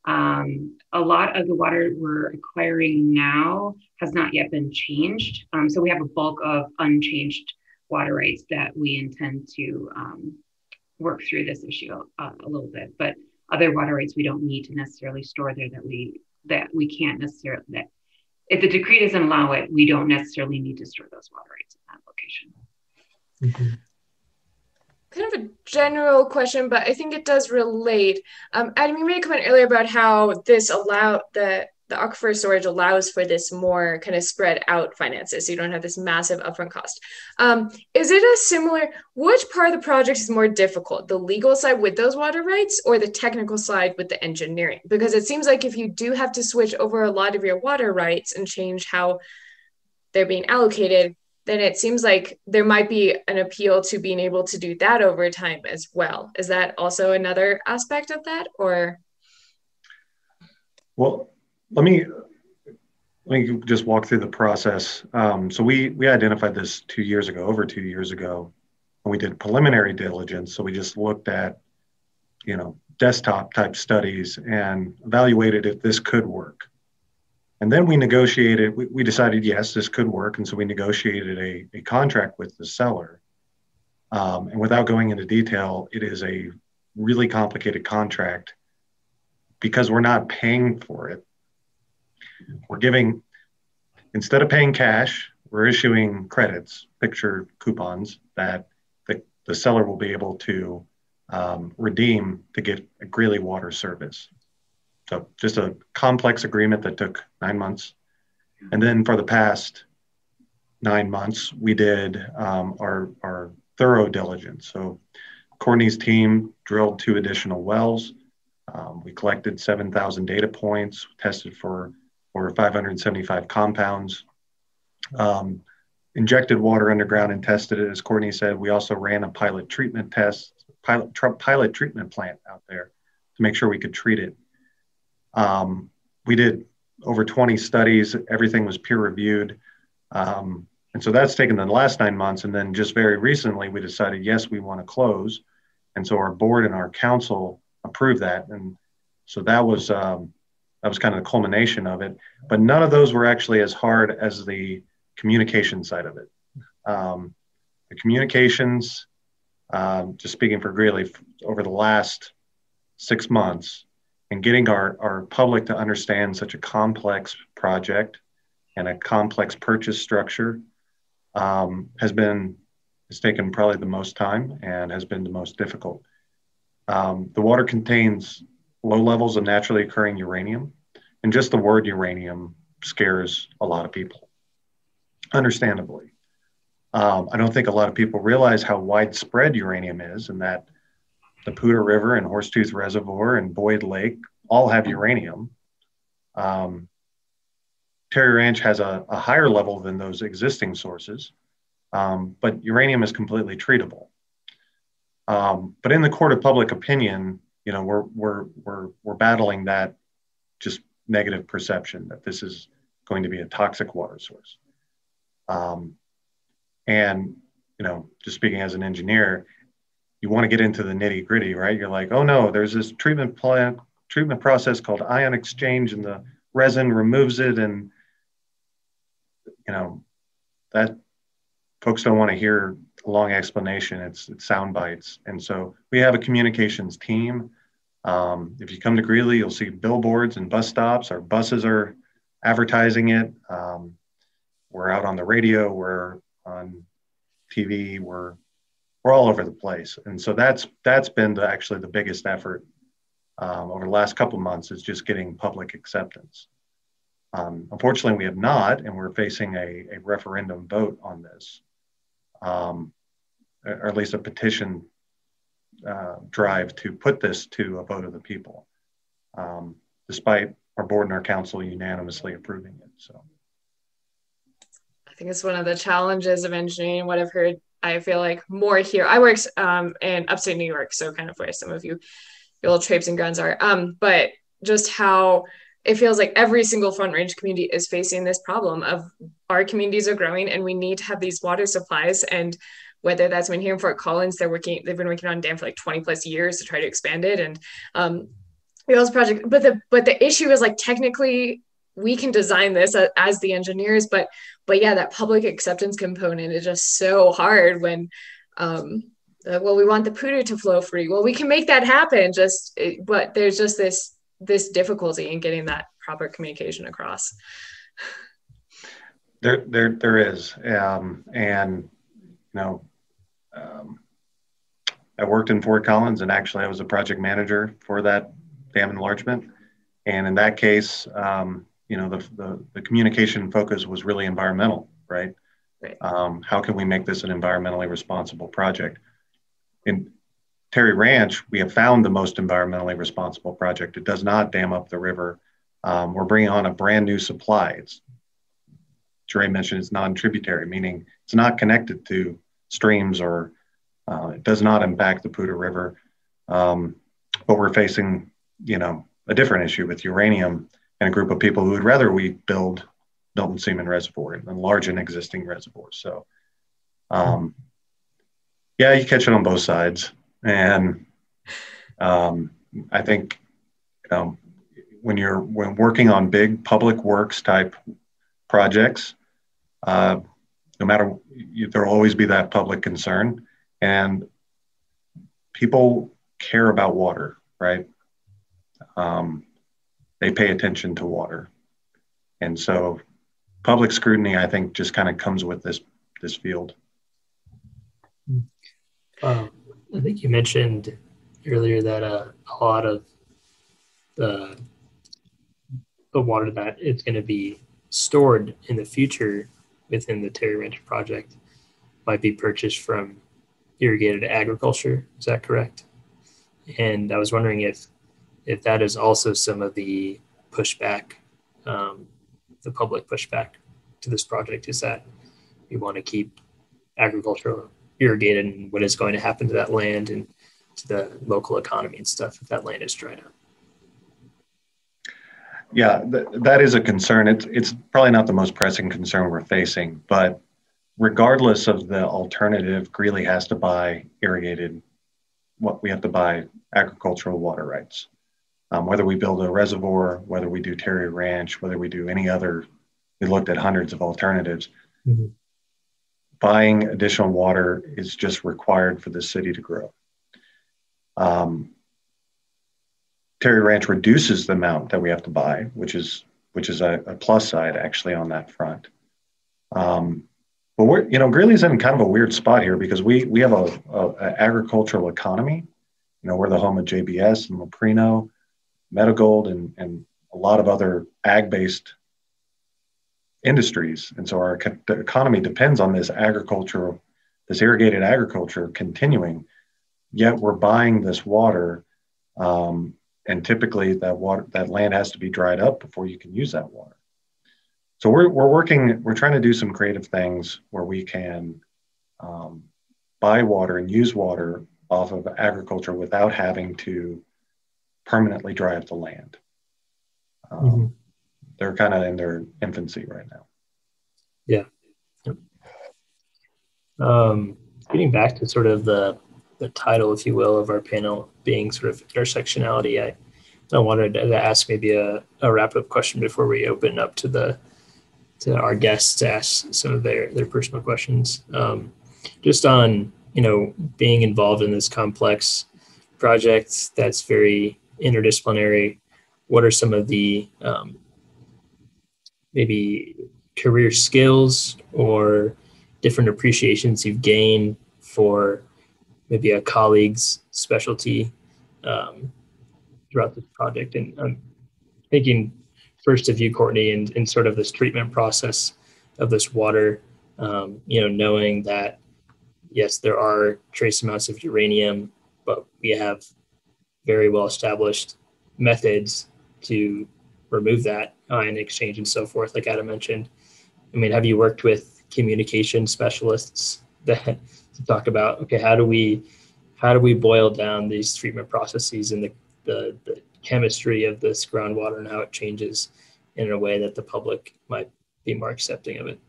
A lot of the water we're acquiring now has not yet been changed. So we have a bulk of unchanged water rights that we intend to work through this issue a little bit. But other water rights we don't need to necessarily store there that we can't necessarily, that if the decree doesn't allow it, we don't necessarily need to store those water rights in that location. Mm-hmm. Kind of a general question, but I think it does relate. Adam, you made a comment earlier about how the aquifer storage allows for this more kind of spread out finances, so you don't have this massive upfront cost. Is it a similar, which part of the project is more difficult, the legal side with those water rights or the technical side with the engineering? Because it seems like if you do have to switch over a lot of your water rights and change how they're being allocated, then it seems like there might be an appeal to being able to do that over time as well. Is that also another aspect of that, or? Well, let me just walk through the process. So we identified this over 2 years ago, and we did preliminary diligence. So we just looked at, desktop type studies and evaluated if this could work. And then we negotiated, we decided, yes, this could work. And so we negotiated a contract with the seller. And without going into detail, it is a really complicated contract because we're not paying for it. We're giving, instead of paying cash, we're issuing credits, picture coupons that the seller will be able to redeem to get a Greeley water service. So just a complex agreement that took 9 months. And then for the past 9 months, we did our thorough diligence. So Cortney's team drilled 2 additional wells. We collected 7,000 data points, tested for over 575 compounds, injected water underground and tested it. As Cortney said, we also ran a pilot treatment plant out there to make sure we could treat it. We did over 20 studies. Everything was peer reviewed. And so that's taken the last 9 months. And then just very recently, we decided, yes, we want to close. And so our board and our council approved that. And so that was kind of the culmination of it. But none of those were actually as hard as the communication side of it. The communications, just speaking for Greeley, over the last 6 months, and getting our public to understand such a complex project and a complex purchase structure has taken probably the most time and has been the most difficult. The water contains low levels of naturally occurring uranium, and just the word uranium scares a lot of people, understandably. I don't think a lot of people realize how widespread uranium is, and that the Poudre River and Horsetooth Reservoir and Boyd Lake all have uranium. Terry Ranch has a higher level than those existing sources, but uranium is completely treatable. But in the court of public opinion, we're battling that just negative perception that this is going to be a toxic water source. And just speaking as an engineer, you want to get into the nitty gritty, right? You're like, oh no, there's this treatment process called ion exchange, and the resin removes it, and that folks don't want to hear a long explanation. It's sound bites. And so we have a communications team. If you come to Greeley, you'll see billboards and bus stops. Our buses are advertising it. We're out on the radio. We're on TV. We're all over the place. And so that's been actually the biggest effort over the last couple of months, is just getting public acceptance. Unfortunately, we have not, and we're facing a referendum vote on this, or at least a petition drive to put this to a vote of the people, despite our board and our council unanimously approving it. So I think it's one of the challenges of engineering. What I've heard, I feel like more here. I work in upstate New York, so kind of where some of your little traipsing grounds are. But just how it feels like every single Front Range community is facing this problem of our communities are growing and we need to have these water supplies. And whether that's been here in Fort Collins, they've been working on a dam for like 20 plus years to try to expand it. And we also project, but the issue is, like, technically we can design this as the engineers, but yeah, that public acceptance component is just so hard when, well, we want the Poudre to flow free. Well, we can make that happen, but there's just this difficulty in getting that proper communication across. There is, and I worked in Fort Collins, and actually I was a project manager for that dam enlargement. And in that case, the communication focus was really environmental, right? Right. How can we make this an environmentally responsible project? In Terry Ranch, we have found the most environmentally responsible project. It does not dam up the river. We're bringing on a brand new supply. It's Jerrae mentioned, is non-tributary, meaning it's not connected to streams or it does not impact the Poudre River. But we're facing, a different issue with uranium and a group of people who would rather we build Milton Seaman Reservoir and enlarge an existing reservoir. So, yeah, you catch it on both sides. And I think when working on big public works type projects, no matter, there'll always be that public concern, and people care about water, right? They pay attention to water. And so public scrutiny, I think, just kind of comes with this field. I think you mentioned earlier that a lot of the water that is going to be stored in the future within the Terry Ranch project might be purchased from irrigated agriculture. Is that correct? And I was wondering if that is also some of the pushback, the public pushback to this project, is that you want to keep agriculture irrigated, and what is going to happen to that land and to the local economy and stuff if that land is dried up. Yeah, that is a concern. It's probably not the most pressing concern we're facing, but regardless of the alternative, Greeley has to buy we have to buy agricultural water rights. Whether we build a reservoir, whether we do Terry Ranch, whether we do any other, we looked at hundreds of alternatives. Mm-hmm. Buying additional water is just required for the city to grow. Terry Ranch reduces the amount that we have to buy, which is a plus side actually on that front. But Greeley's in kind of a weird spot here because we have a agricultural economy. We're the home of JBS and Loprino, Medigold, and a lot of other ag-based industries. And so the economy depends on this irrigated agriculture continuing, yet we're buying this water. And typically that land has to be dried up before you can use that water. So we're trying to do some creative things where we can buy water and use water off of agriculture without having to permanently dry up the land. They're kind of in their infancy right now. Yeah. Getting back to sort of the title, if you will, of our panel being sort of intersectionality, I wanted to ask maybe a wrap-up question before we open up to our guests to ask some of their personal questions. Just on, being involved in this complex project that's very interdisciplinary, what are some of the maybe career skills or different appreciations you've gained for maybe a colleague's specialty throughout this project? And I'm thinking first of you, Cortney, and sort of this treatment process of this water, knowing that, yes, there are trace amounts of uranium, but we have very well-established methods to remove that ion exchange and so forth, like Adam mentioned. I mean, have you worked with communication specialists that to talk about, okay, how do we boil down these treatment processes and the chemistry of this groundwater and how it changes in a way that the public might be more accepting of it?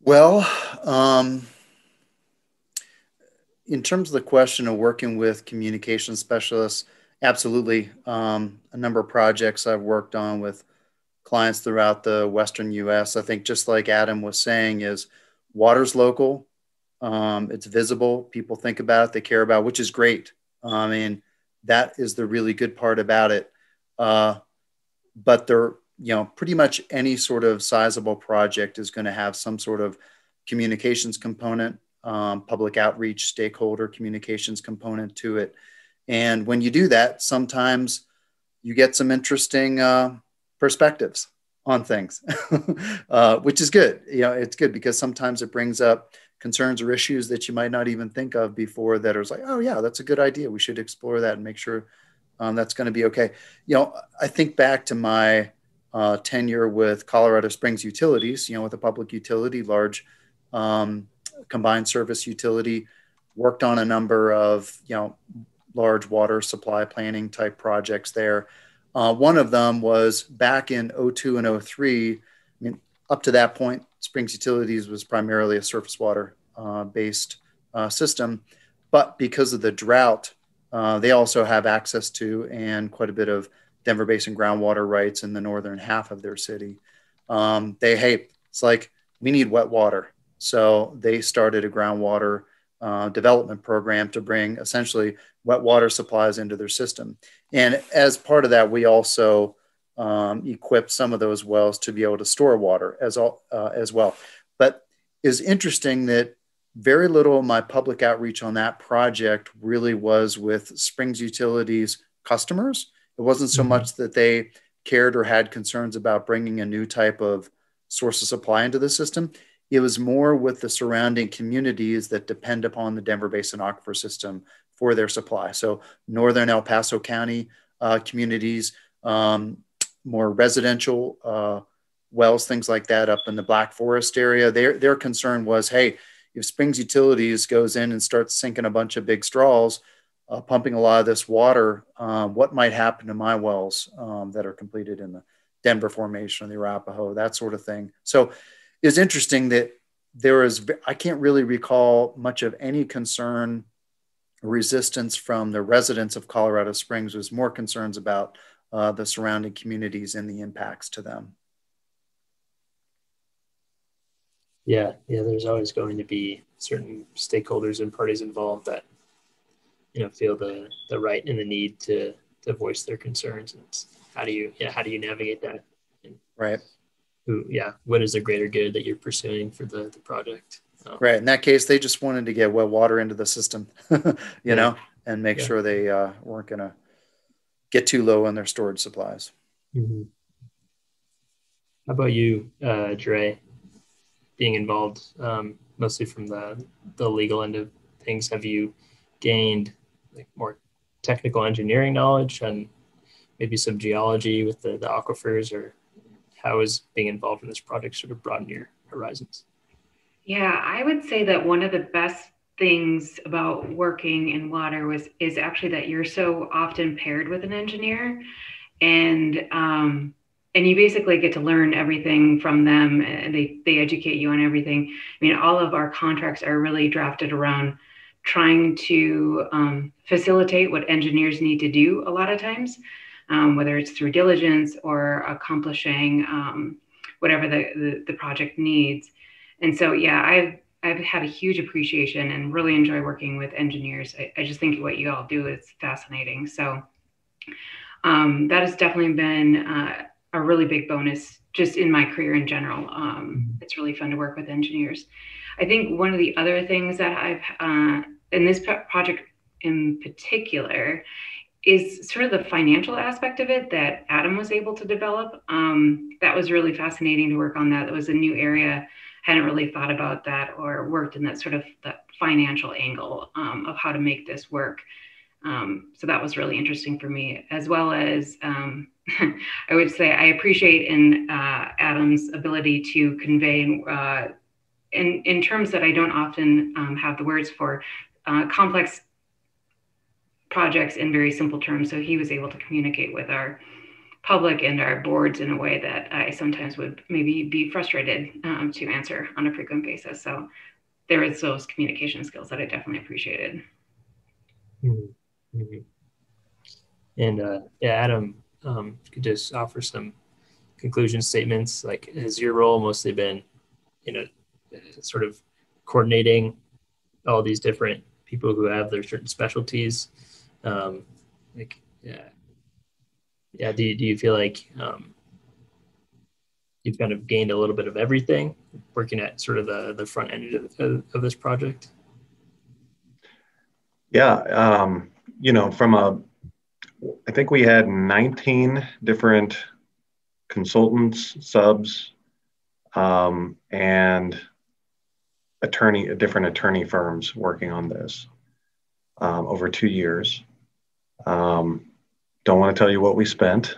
Well, in terms of the question of working with communication specialists, absolutely. A number of projects I've worked on with clients throughout the Western US, I think just like Adam was saying, is water's local. It's visible. People think about it, they care about it, which is great. I mean, that is the really good part about it. But there, pretty much any sort of sizable project is going to have some sort of communications component, public outreach, stakeholder communications component to it. And when you do that, sometimes you get some interesting perspectives on things, which is good. It's good because sometimes it brings up concerns or issues that you might not even think of before that are like, oh yeah, that's a good idea. We should explore that and make sure that's going to be okay. I think back to my tenure with Colorado Springs Utilities, with a public utility, large combined service utility, worked on a number of, large water supply planning type projects there. One of them was back in 02 and 03. I mean, up to that point, Springs Utilities was primarily a surface water based system, but because of the drought, they also have access to and quite a bit of Denver Basin groundwater rights in the northern half of their city. It's like, we need wet water. So they started a groundwater development program to bring essentially wet water supplies into their system. And as part of that, we also equipped some of those wells to be able to store water as well. But it's interesting that very little of my public outreach on that project really was with Springs Utilities customers. It wasn't so much that they cared or had concerns about bringing a new type of source of supply into the system. It was more with the surrounding communities that depend upon the Denver Basin aquifer system for their supply. So northern El Paso County communities, more residential wells, things like that up in the Black Forest area. Their concern was, hey, if Springs Utilities goes in and starts sinking a bunch of big straws, pumping a lot of this water, what might happen to my wells that are completed in the Denver Formation or the Arapahoe, that sort of thing. So it's interesting that I can't really recall much of any concern or resistance from the residents of Colorado Springs. It was more concerns about the surrounding communities and the impacts to them. Yeah, there's always going to be certain stakeholders and parties involved that feel the right and the need to voice their concerns. And it's how do you navigate that? And right. What is the greater good that you're pursuing for the project? Right. In that case, they just wanted to get wet water into the system, and make sure they weren't going to get too low on their storage supplies. Mm-hmm. How about you, Jerrae? Being involved mostly from the legal end of things, have you gained more technical engineering knowledge and maybe some geology with the aquifers, or how is being involved in this project sort of broaden your horizons? Yeah, I would say that one of the best things about working in water is actually that you're so often paired with an engineer, and you basically get to learn everything from them, and they educate you on everything. I mean, all of our contracts are really drafted around trying to facilitate what engineers need to do a lot of times, whether it's through diligence or accomplishing whatever the project needs. And so, I've had a huge appreciation and really enjoy working with engineers. I just think what you all do is fascinating. So that has definitely been a really big bonus just in my career in general. It's really fun to work with engineers. I think one of the other things that I've, in this project in particular, is sort of the financial aspect of it that Adam was able to develop. That was really fascinating to work on that. It was a new area. Hadn't really thought about that or worked in that sort of that financial angle of how to make this work. So that was really interesting for me, as well as I would say I appreciate in Adam's ability to convey in terms that I don't often have the words for, complex projects in very simple terms. So he was able to communicate with our public and our boards in a way that I sometimes would maybe be frustrated to answer on a frequent basis. So there is those communication skills that I definitely appreciated. Mm-hmm. Mm-hmm. And Adam, could just offer some conclusion statements. Like, has your role mostly been, sort of coordinating all these different people who have their certain specialties? Do you feel like you've kind of gained a little bit of everything working at sort of the front end of this project? Yeah, I think we had 19 different consultants, subs, and different attorney firms working on this over 2 years. Don't want to tell you what we spent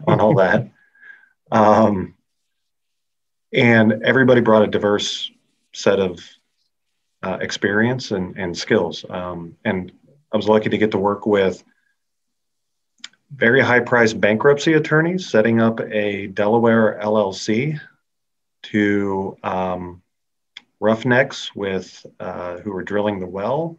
on all that. And everybody brought a diverse set of experience and skills. And I was lucky to get to work with very high-priced bankruptcy attorneys setting up a Delaware LLC to roughnecks with who were drilling the well,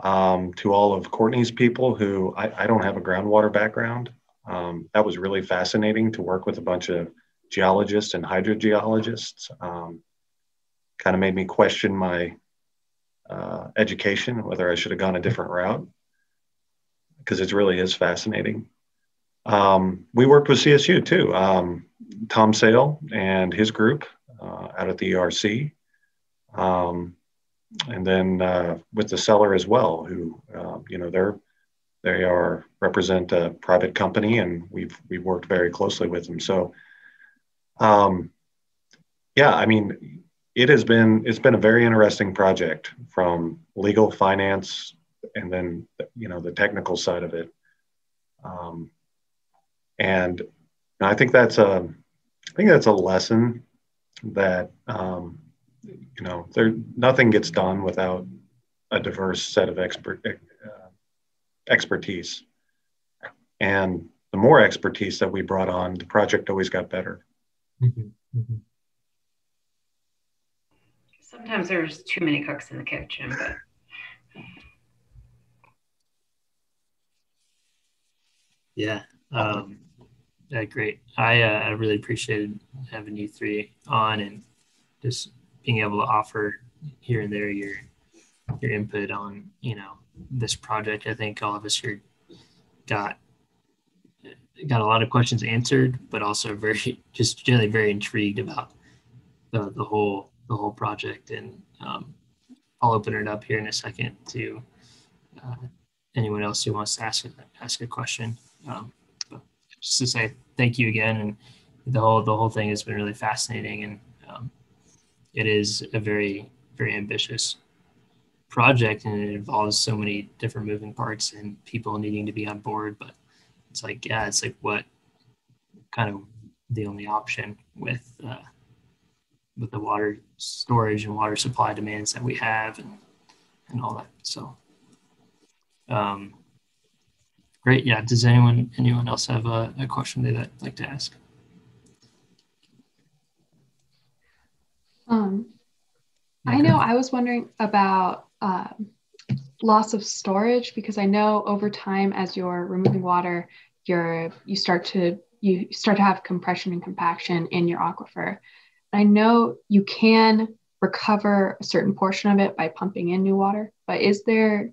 to all of Cortney's people who I don't have a groundwater background. That was really fascinating to work with a bunch of geologists and hydrogeologists. Kind of made me question my education, whether I should have gone a different route, because it really is fascinating. We worked with CSU too. Tom Sale and his group out at the ERC. And then with the seller as well, who, they represent a private company, and we've worked very closely with them. So, yeah, I mean, it's been a very interesting project, from legal, finance, and then, the technical side of it. And I think that's a lesson that, nothing gets done without a diverse set of expertise. And the more expertise that we brought on, the project always got better. Mm-hmm. Mm-hmm. Sometimes there's too many cooks in the kitchen, but. Yeah. Yeah, great. I really appreciated having you three on and just being able to offer here and there your input on, this project. I think all of us here got a lot of questions answered, but also just generally very intrigued about the whole project. And I'll open it up here in a second to anyone else who wants to ask a question. But just to say thank you again, and the whole thing has been really fascinating, and it is a very, very ambitious project, and it involves so many different moving parts and people needing to be on board. But it's like what kind of the only option with the water storage and water supply demands that we have, and all that. So great. Yeah. Does anyone else have a question they'd like to ask? I know I was wondering about loss of storage, because I know over time, as you're removing water, you start to have compression and compaction in your aquifer. I know you can recover a certain portion of it by pumping in new water, but is there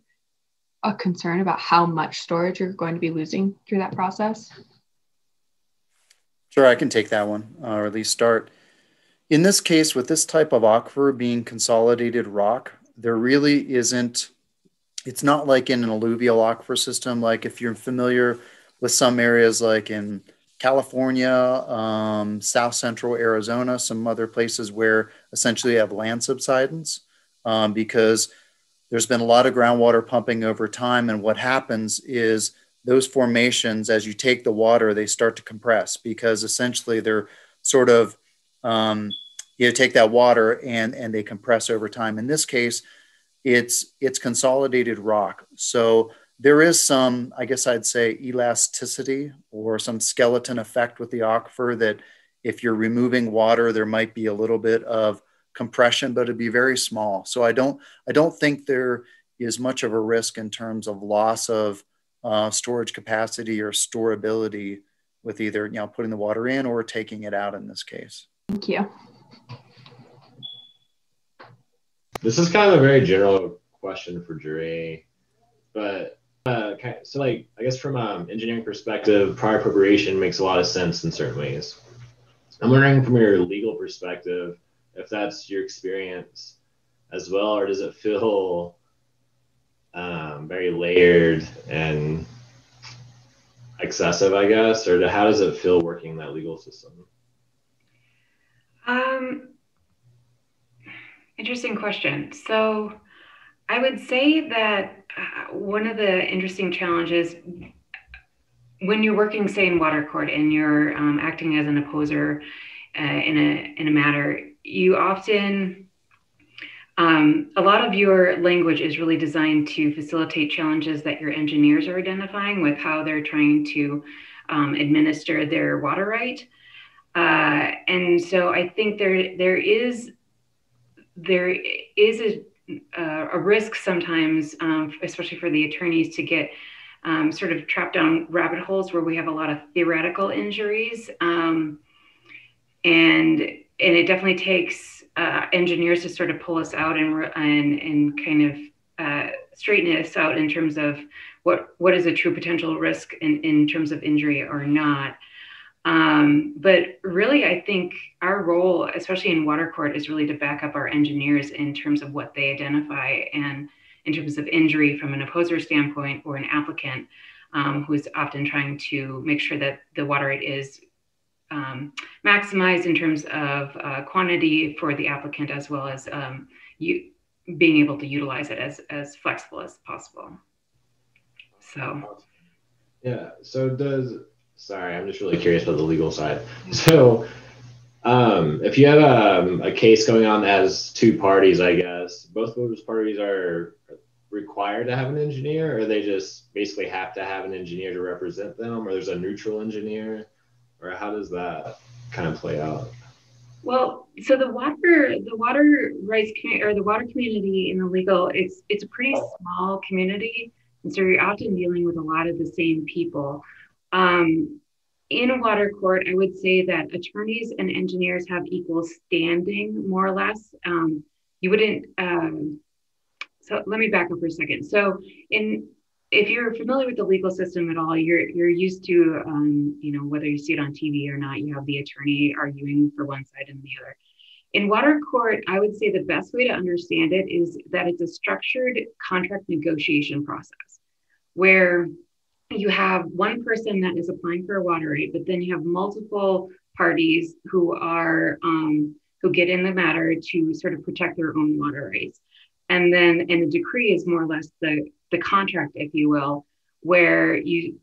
a concern about how much storage you're going to be losing through that process? Sure, I can take that one, or at least start. In this case, with this type of aquifer being consolidated rock, there really isn't, it's not like in an alluvial aquifer system. Like if you're familiar with some areas like in California, South Central Arizona, some other places where essentially you have land subsidence, because there's been a lot of groundwater pumping over time. And what happens is those formations, as you take the water, they start to compress, because essentially they're sort of, take that water and they compress over time. In this case, it's consolidated rock. So there is some, I guess I'd say, elasticity or some skeleton effect with the aquifer, that if you're removing water, there might be a little bit of compression, but it'd be very small. So I don't think there is much of a risk in terms of loss of storage capacity or storability with either putting the water in or taking it out in this case. Thank you. This is kind of a very general question for Jerrae, but so I guess from an engineering perspective, prior appropriation makes a lot of sense in certain ways. I'm wondering from your legal perspective, if that's your experience as well, or does it feel very layered and excessive, I guess, or how does it feel working in that legal system? Interesting question. So I would say that one of the interesting challenges, when you're working, say, in water court and you're acting as an opposer in a matter, you often, a lot of your language is really designed to facilitate challenges that your engineers are identifying with how they're trying to administer their water right. And so I think there is a risk sometimes, especially for the attorneys, to get sort of trapped down rabbit holes where we have a lot of theoretical injuries. And it definitely takes engineers to sort of pull us out and kind of straighten us out in terms of what is a true potential risk in terms of injury or not. But really, I think our role, especially in water court, is really to back up our engineers in terms of what they identify and in terms of injury from an opposer standpoint or an applicant who is often trying to make sure that the water right is maximized in terms of quantity for the applicant, as well as being able to utilize it as flexible as possible. So, yeah. So sorry, I'm just really curious about the legal side. So if you have a case going on that has two parties, I guess, both of those parties are required to have an engineer, or they just basically have to have an engineer to represent them, or there's a neutral engineer, or how does that kind of play out? Well, so the water rights or the water community in the legal, it's a pretty small community, and so you're often dealing with a lot of the same people. In a water court, I would say that attorneys and engineers have equal standing, more or less. You wouldn't. So let me back up for a second. So if you're familiar with the legal system at all, you're used to, whether you see it on TV or not, you have the attorney arguing for one side and the other. In water court, I would say the best way to understand it is that it's a structured contract negotiation process where you have one person that is applying for a water right, but then you have multiple parties who get in the matter to sort of protect their own water rights. And then in the decree is more or less the contract, if you will, where you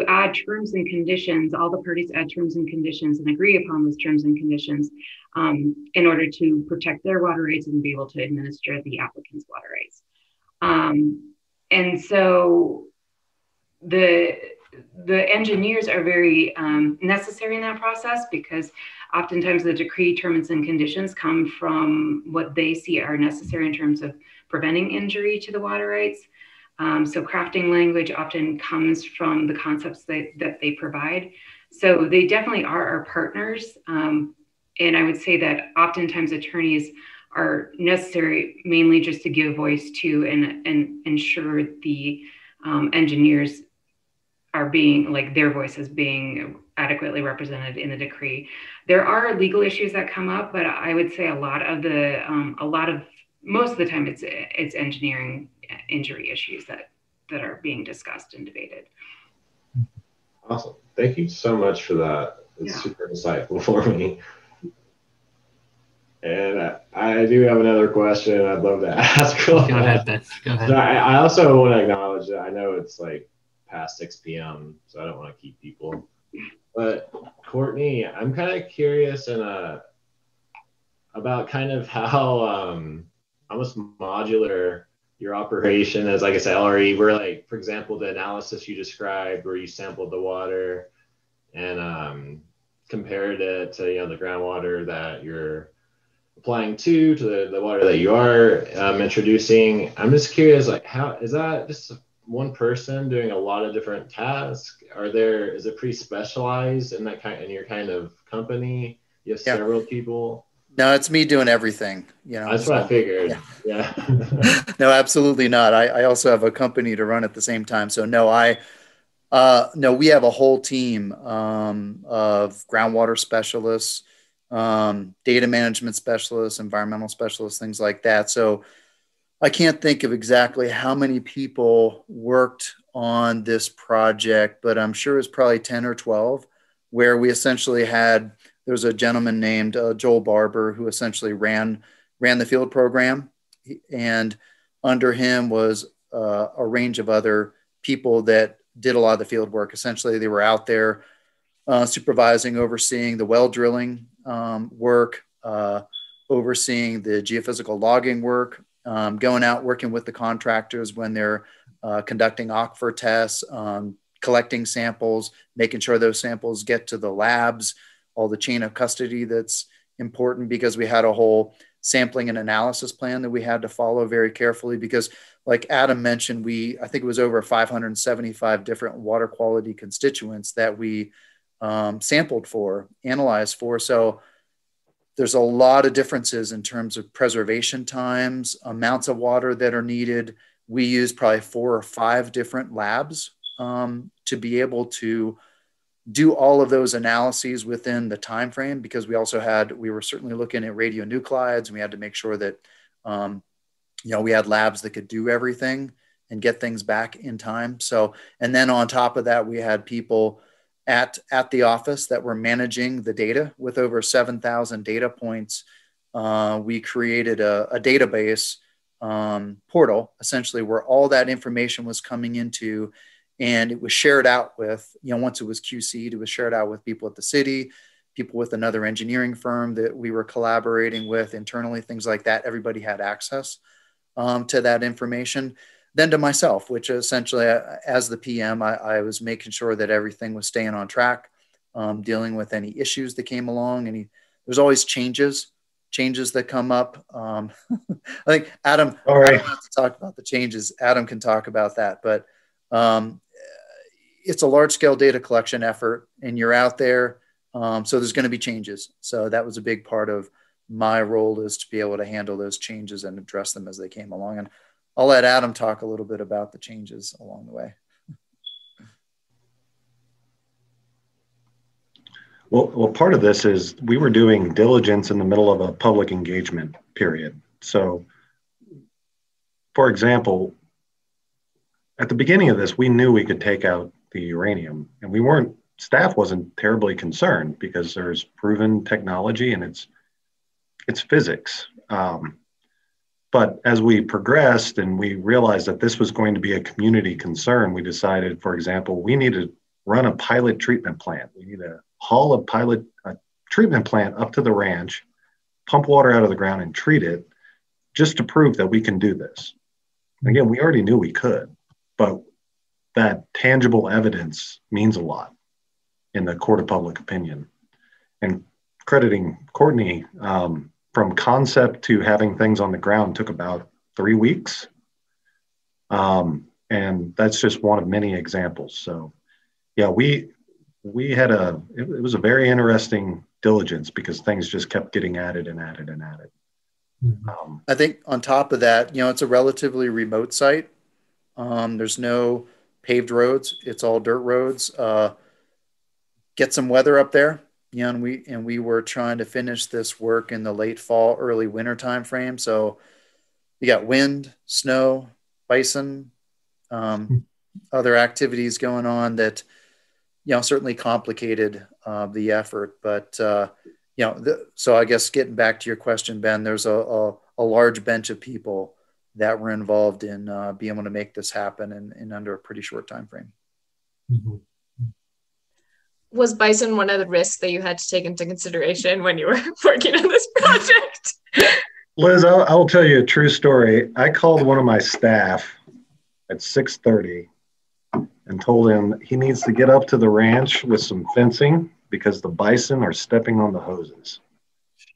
add terms and conditions, all the parties add terms and conditions and agree upon those terms and conditions in order to protect their water rights and be able to administer the applicant's water rights. And so the engineers are very necessary in that process, because oftentimes the decree terms and conditions come from what they see are necessary in terms of preventing injury to the water rights. So crafting language often comes from the concepts that they provide. So they definitely are our partners. And I would say that oftentimes attorneys are necessary mainly just to give voice to and ensure the engineers are being, like, their voice is being adequately represented in the decree. There are legal issues that come up, but I would say most of the time it's engineering injury issues that are being discussed and debated. Awesome. Thank you so much for that. It's super insightful for me. And I do have another question I'd love to ask. Go ahead, Ben. Go ahead. So I also want to acknowledge that I know it's like past 6 p.m., so I don't want to keep people. But Cortney, I'm kind of curious about kind of how almost modular your operation is. Like I said, LRE, where, like, for example, the analysis you described where you sampled the water and compared it to the groundwater that you're applying to the water that you are introducing. I'm just curious, like, how is that just one person doing a lot of different tasks? Is it pretty specialized in your kind of company? You have several people? No, it's me doing everything. That's what I figured. Yeah. No, absolutely not. I also have a company to run at the same time. So no, we have a whole team of groundwater specialists, data management specialists, environmental specialists, things like that. So I can't think of exactly how many people worked on this project, but I'm sure it's probably 10 or 12, where we essentially there was a gentleman named Joel Barber who essentially ran the field program, and under him was a range of other people that did a lot of the field work. Essentially, they were out there supervising, overseeing the well drilling work, overseeing the geophysical logging work, going out working with the contractors when they're conducting aquifer tests, collecting samples, making sure those samples get to the labs, all the chain of custody that's important, because we had a whole sampling and analysis plan that we had to follow very carefully, because like Adam mentioned, I think it was over 575 different water quality constituents that we sampled for, analyzed for. So there's a lot of differences in terms of preservation times, amounts of water that are needed. We use probably 4 or 5 different labs to be able to do all of those analyses within the time frame, because we were certainly looking at radionuclides, and we had to make sure that we had labs that could do everything and get things back in time. So, and then on top of that, we had people at the office that were managing the data with over 7,000 data points. We created a database portal, essentially, where all that information was coming into, and it was shared out with, once it was QC'd, it was shared out with people at the city, people with another engineering firm that we were collaborating with internally, things like that. Everybody had access to that information. Then to myself, which essentially, as the PM, I was making sure that everything was staying on track, dealing with any issues that came along. There's always changes that come up. I think Adam, I don't have to talk about the changes. Adam can talk about that, but it's a large scale data collection effort, and you're out there. So there's going to be changes. So that was a big part of my role, is to be able to handle those changes and address them as they came along. And I'll let Adam talk a little bit about the changes along the way. Well, part of this is we were doing diligence in the middle of a public engagement period. So, for example, at the beginning of this, we knew we could take out the uranium, and staff wasn't terribly concerned, because there's proven technology and it's physics. But as we progressed and we realized that this was going to be a community concern, we decided, for example, we need to run a pilot treatment plant. We need to haul a treatment plant up to the ranch, pump water out of the ground and treat it, just to prove that we can do this. Again, we already knew we could, but that tangible evidence means a lot in the court of public opinion. And crediting Cortney, from concept to having things on the ground took about 3 weeks. And that's just one of many examples. So yeah, we had it was a very interesting diligence, because things just kept getting added and added and added. I think on top of that, it's a relatively remote site. There's no paved roads. It's all dirt roads. Get some weather up there. And we were trying to finish this work in the late fall, early winter time frame. So you got wind, snow, bison, other activities going on that, certainly complicated the effort. But so I guess getting back to your question, Ben, there's a large bench of people that were involved in being able to make this happen in under a pretty short time frame. Mm-hmm. Was Bison one of the risks that you had to take into consideration when you were working on this project? Liz, I'll tell you a true story. I called one of my staff at 6:30 and told him he needs to get up to the ranch with some fencing, because the bison are stepping on the hoses.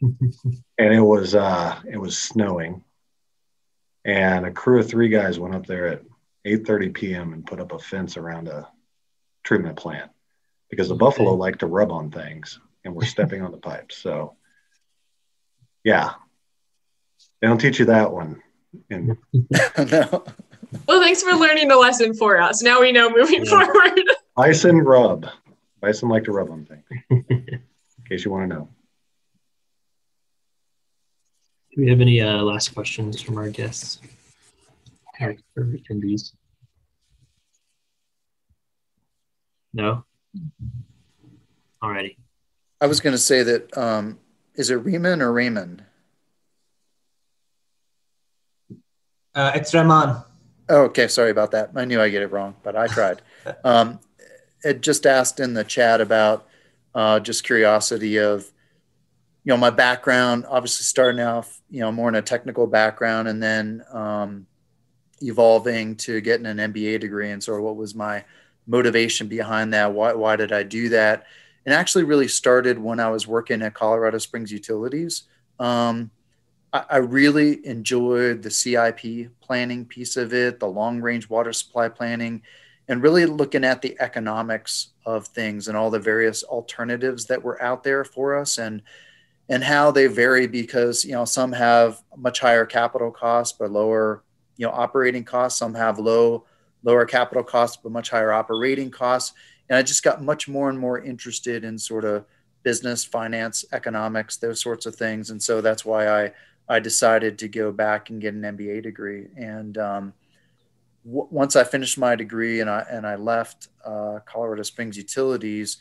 And it was snowing. And a crew of 3 guys went up there at 8:30 p.m. and put up a fence around a treatment plant, because the buffalo like to rub on things and we're stepping on the pipes. So yeah, they don't teach you that one. And No. Well, thanks for learning the lesson for us. Now we know moving forward. Bison rub. Bison like to rub on things, in case you want to know. Do we have any last questions from our guests? Or attendees? No? Alrighty. I was going to say that, is it Riemann or Raymond? It's Rahman. Oh, okay, sorry about that. I knew I get it wrong, but I tried. It just asked in the chat about just curiosity of, my background, obviously starting off, more in a technical background and then evolving to getting an MBA degree. And sort of what was my motivation behind that? Why did I do that? And actually really started when I was working at Colorado Springs Utilities. I really enjoyed the CIP planning piece of it, the long range water supply planning, and really looking at the economics of things and all the various alternatives that were out there for us and how they vary because, some have much higher capital costs, but lower, operating costs. Some have lower capital costs, but much higher operating costs. And I just got much more and more interested in sort of business, finance, economics, those sorts of things. And so that's why I decided to go back and get an MBA degree. And once I finished my degree and I left Colorado Springs Utilities,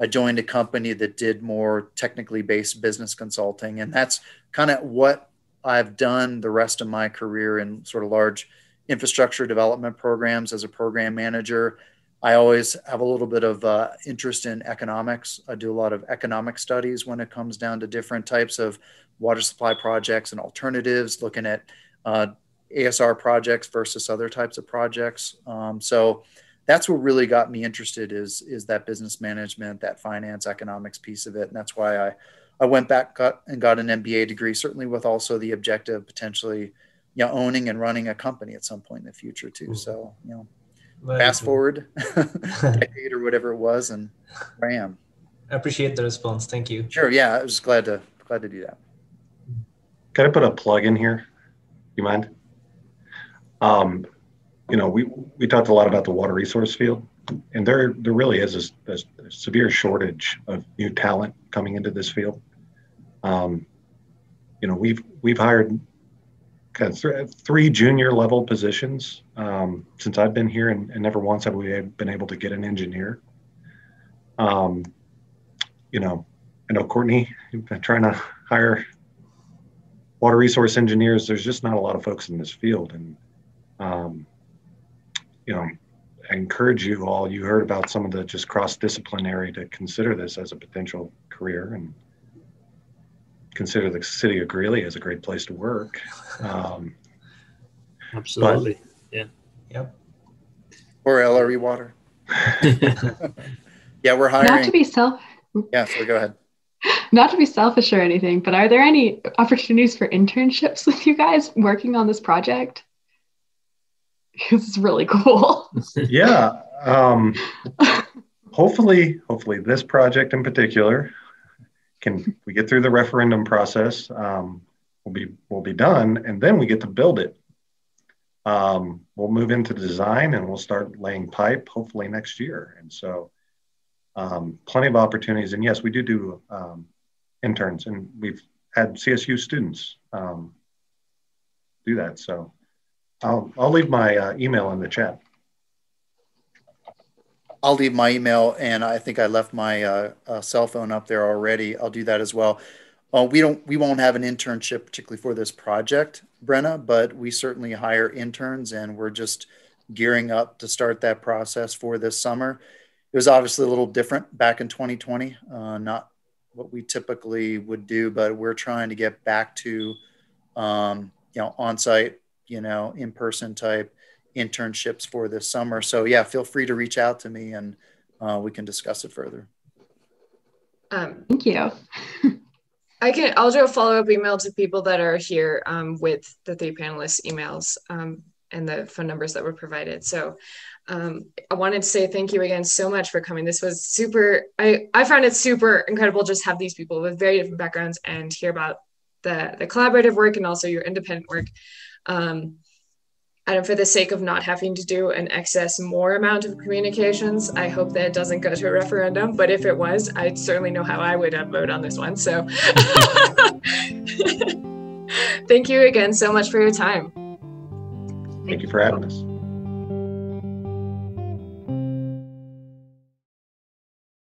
I joined a company that did more technically based business consulting. And that's kind of what I've done the rest of my career in sort of large infrastructure development programs as a program manager. I always have a little bit of interest in economics. I do a lot of economic studies when it comes down to different types of water supply projects and alternatives, looking at ASR projects versus other types of projects. So that's what really got me interested is that business management, that finance, economics piece of it. And that's why I went back and got an MBA degree, certainly with also the objective of potentially, owning and running a company at some point in the future too. So, fast forward decade or whatever it was, and here I am. I appreciate the response. Thank you. Sure. Yeah. I was glad to do that. Can I put a plug in here? You mind? We talked a lot about the water resource field, and there really is a severe shortage of new talent coming into this field. We've hired kind of three junior level positions since I've been here, and never once have we been able to get an engineer. I know Cortney, you've been trying to hire water resource engineers. There's just not a lot of folks in this field, and I encourage you all. You heard about some of the just cross-disciplinary to consider this as a potential career and consider the city of Greeley as a great place to work. Absolutely. Yeah. Yep. Or LRE water. Yeah, we're hiring. Not to be Yeah, so go ahead. Not to be selfish or anything, but are there any opportunities for internships with you guys working on this project? Because it's really cool. Yeah. Hopefully this project in particular, can we get through the referendum process, we'll be done, and then we get to build it. We'll move into design and we'll start laying pipe hopefully next year. And so plenty of opportunities. And yes, we do interns, and we've had CSU students do that. So I'll leave my email in the chat. I'll leave my email, and I think I left my cell phone up there already. I'll do that as well. We won't have an internship particularly for this project, Brenna, but we certainly hire interns, and we're just gearing up to start that process for this summer. It was obviously a little different back in 2020, not what we typically would do, but we're trying to get back to on-site, in-person type internships for this summer. So yeah, feel free to reach out to me and we can discuss it further. Thank you. I'll do a follow-up email to people that are here with the three panelists emails and the phone numbers that were provided. So I wanted to say thank you again so much for coming. This was super, I found it super incredible just have these people with very different backgrounds and hear about the collaborative work and also your independent work. And for the sake of not having to do an excess more amount of communications, I hope that it doesn't go to a referendum. But if it was, I certainly know how I would vote on this one. So thank you again so much for your time. Thank you for having us.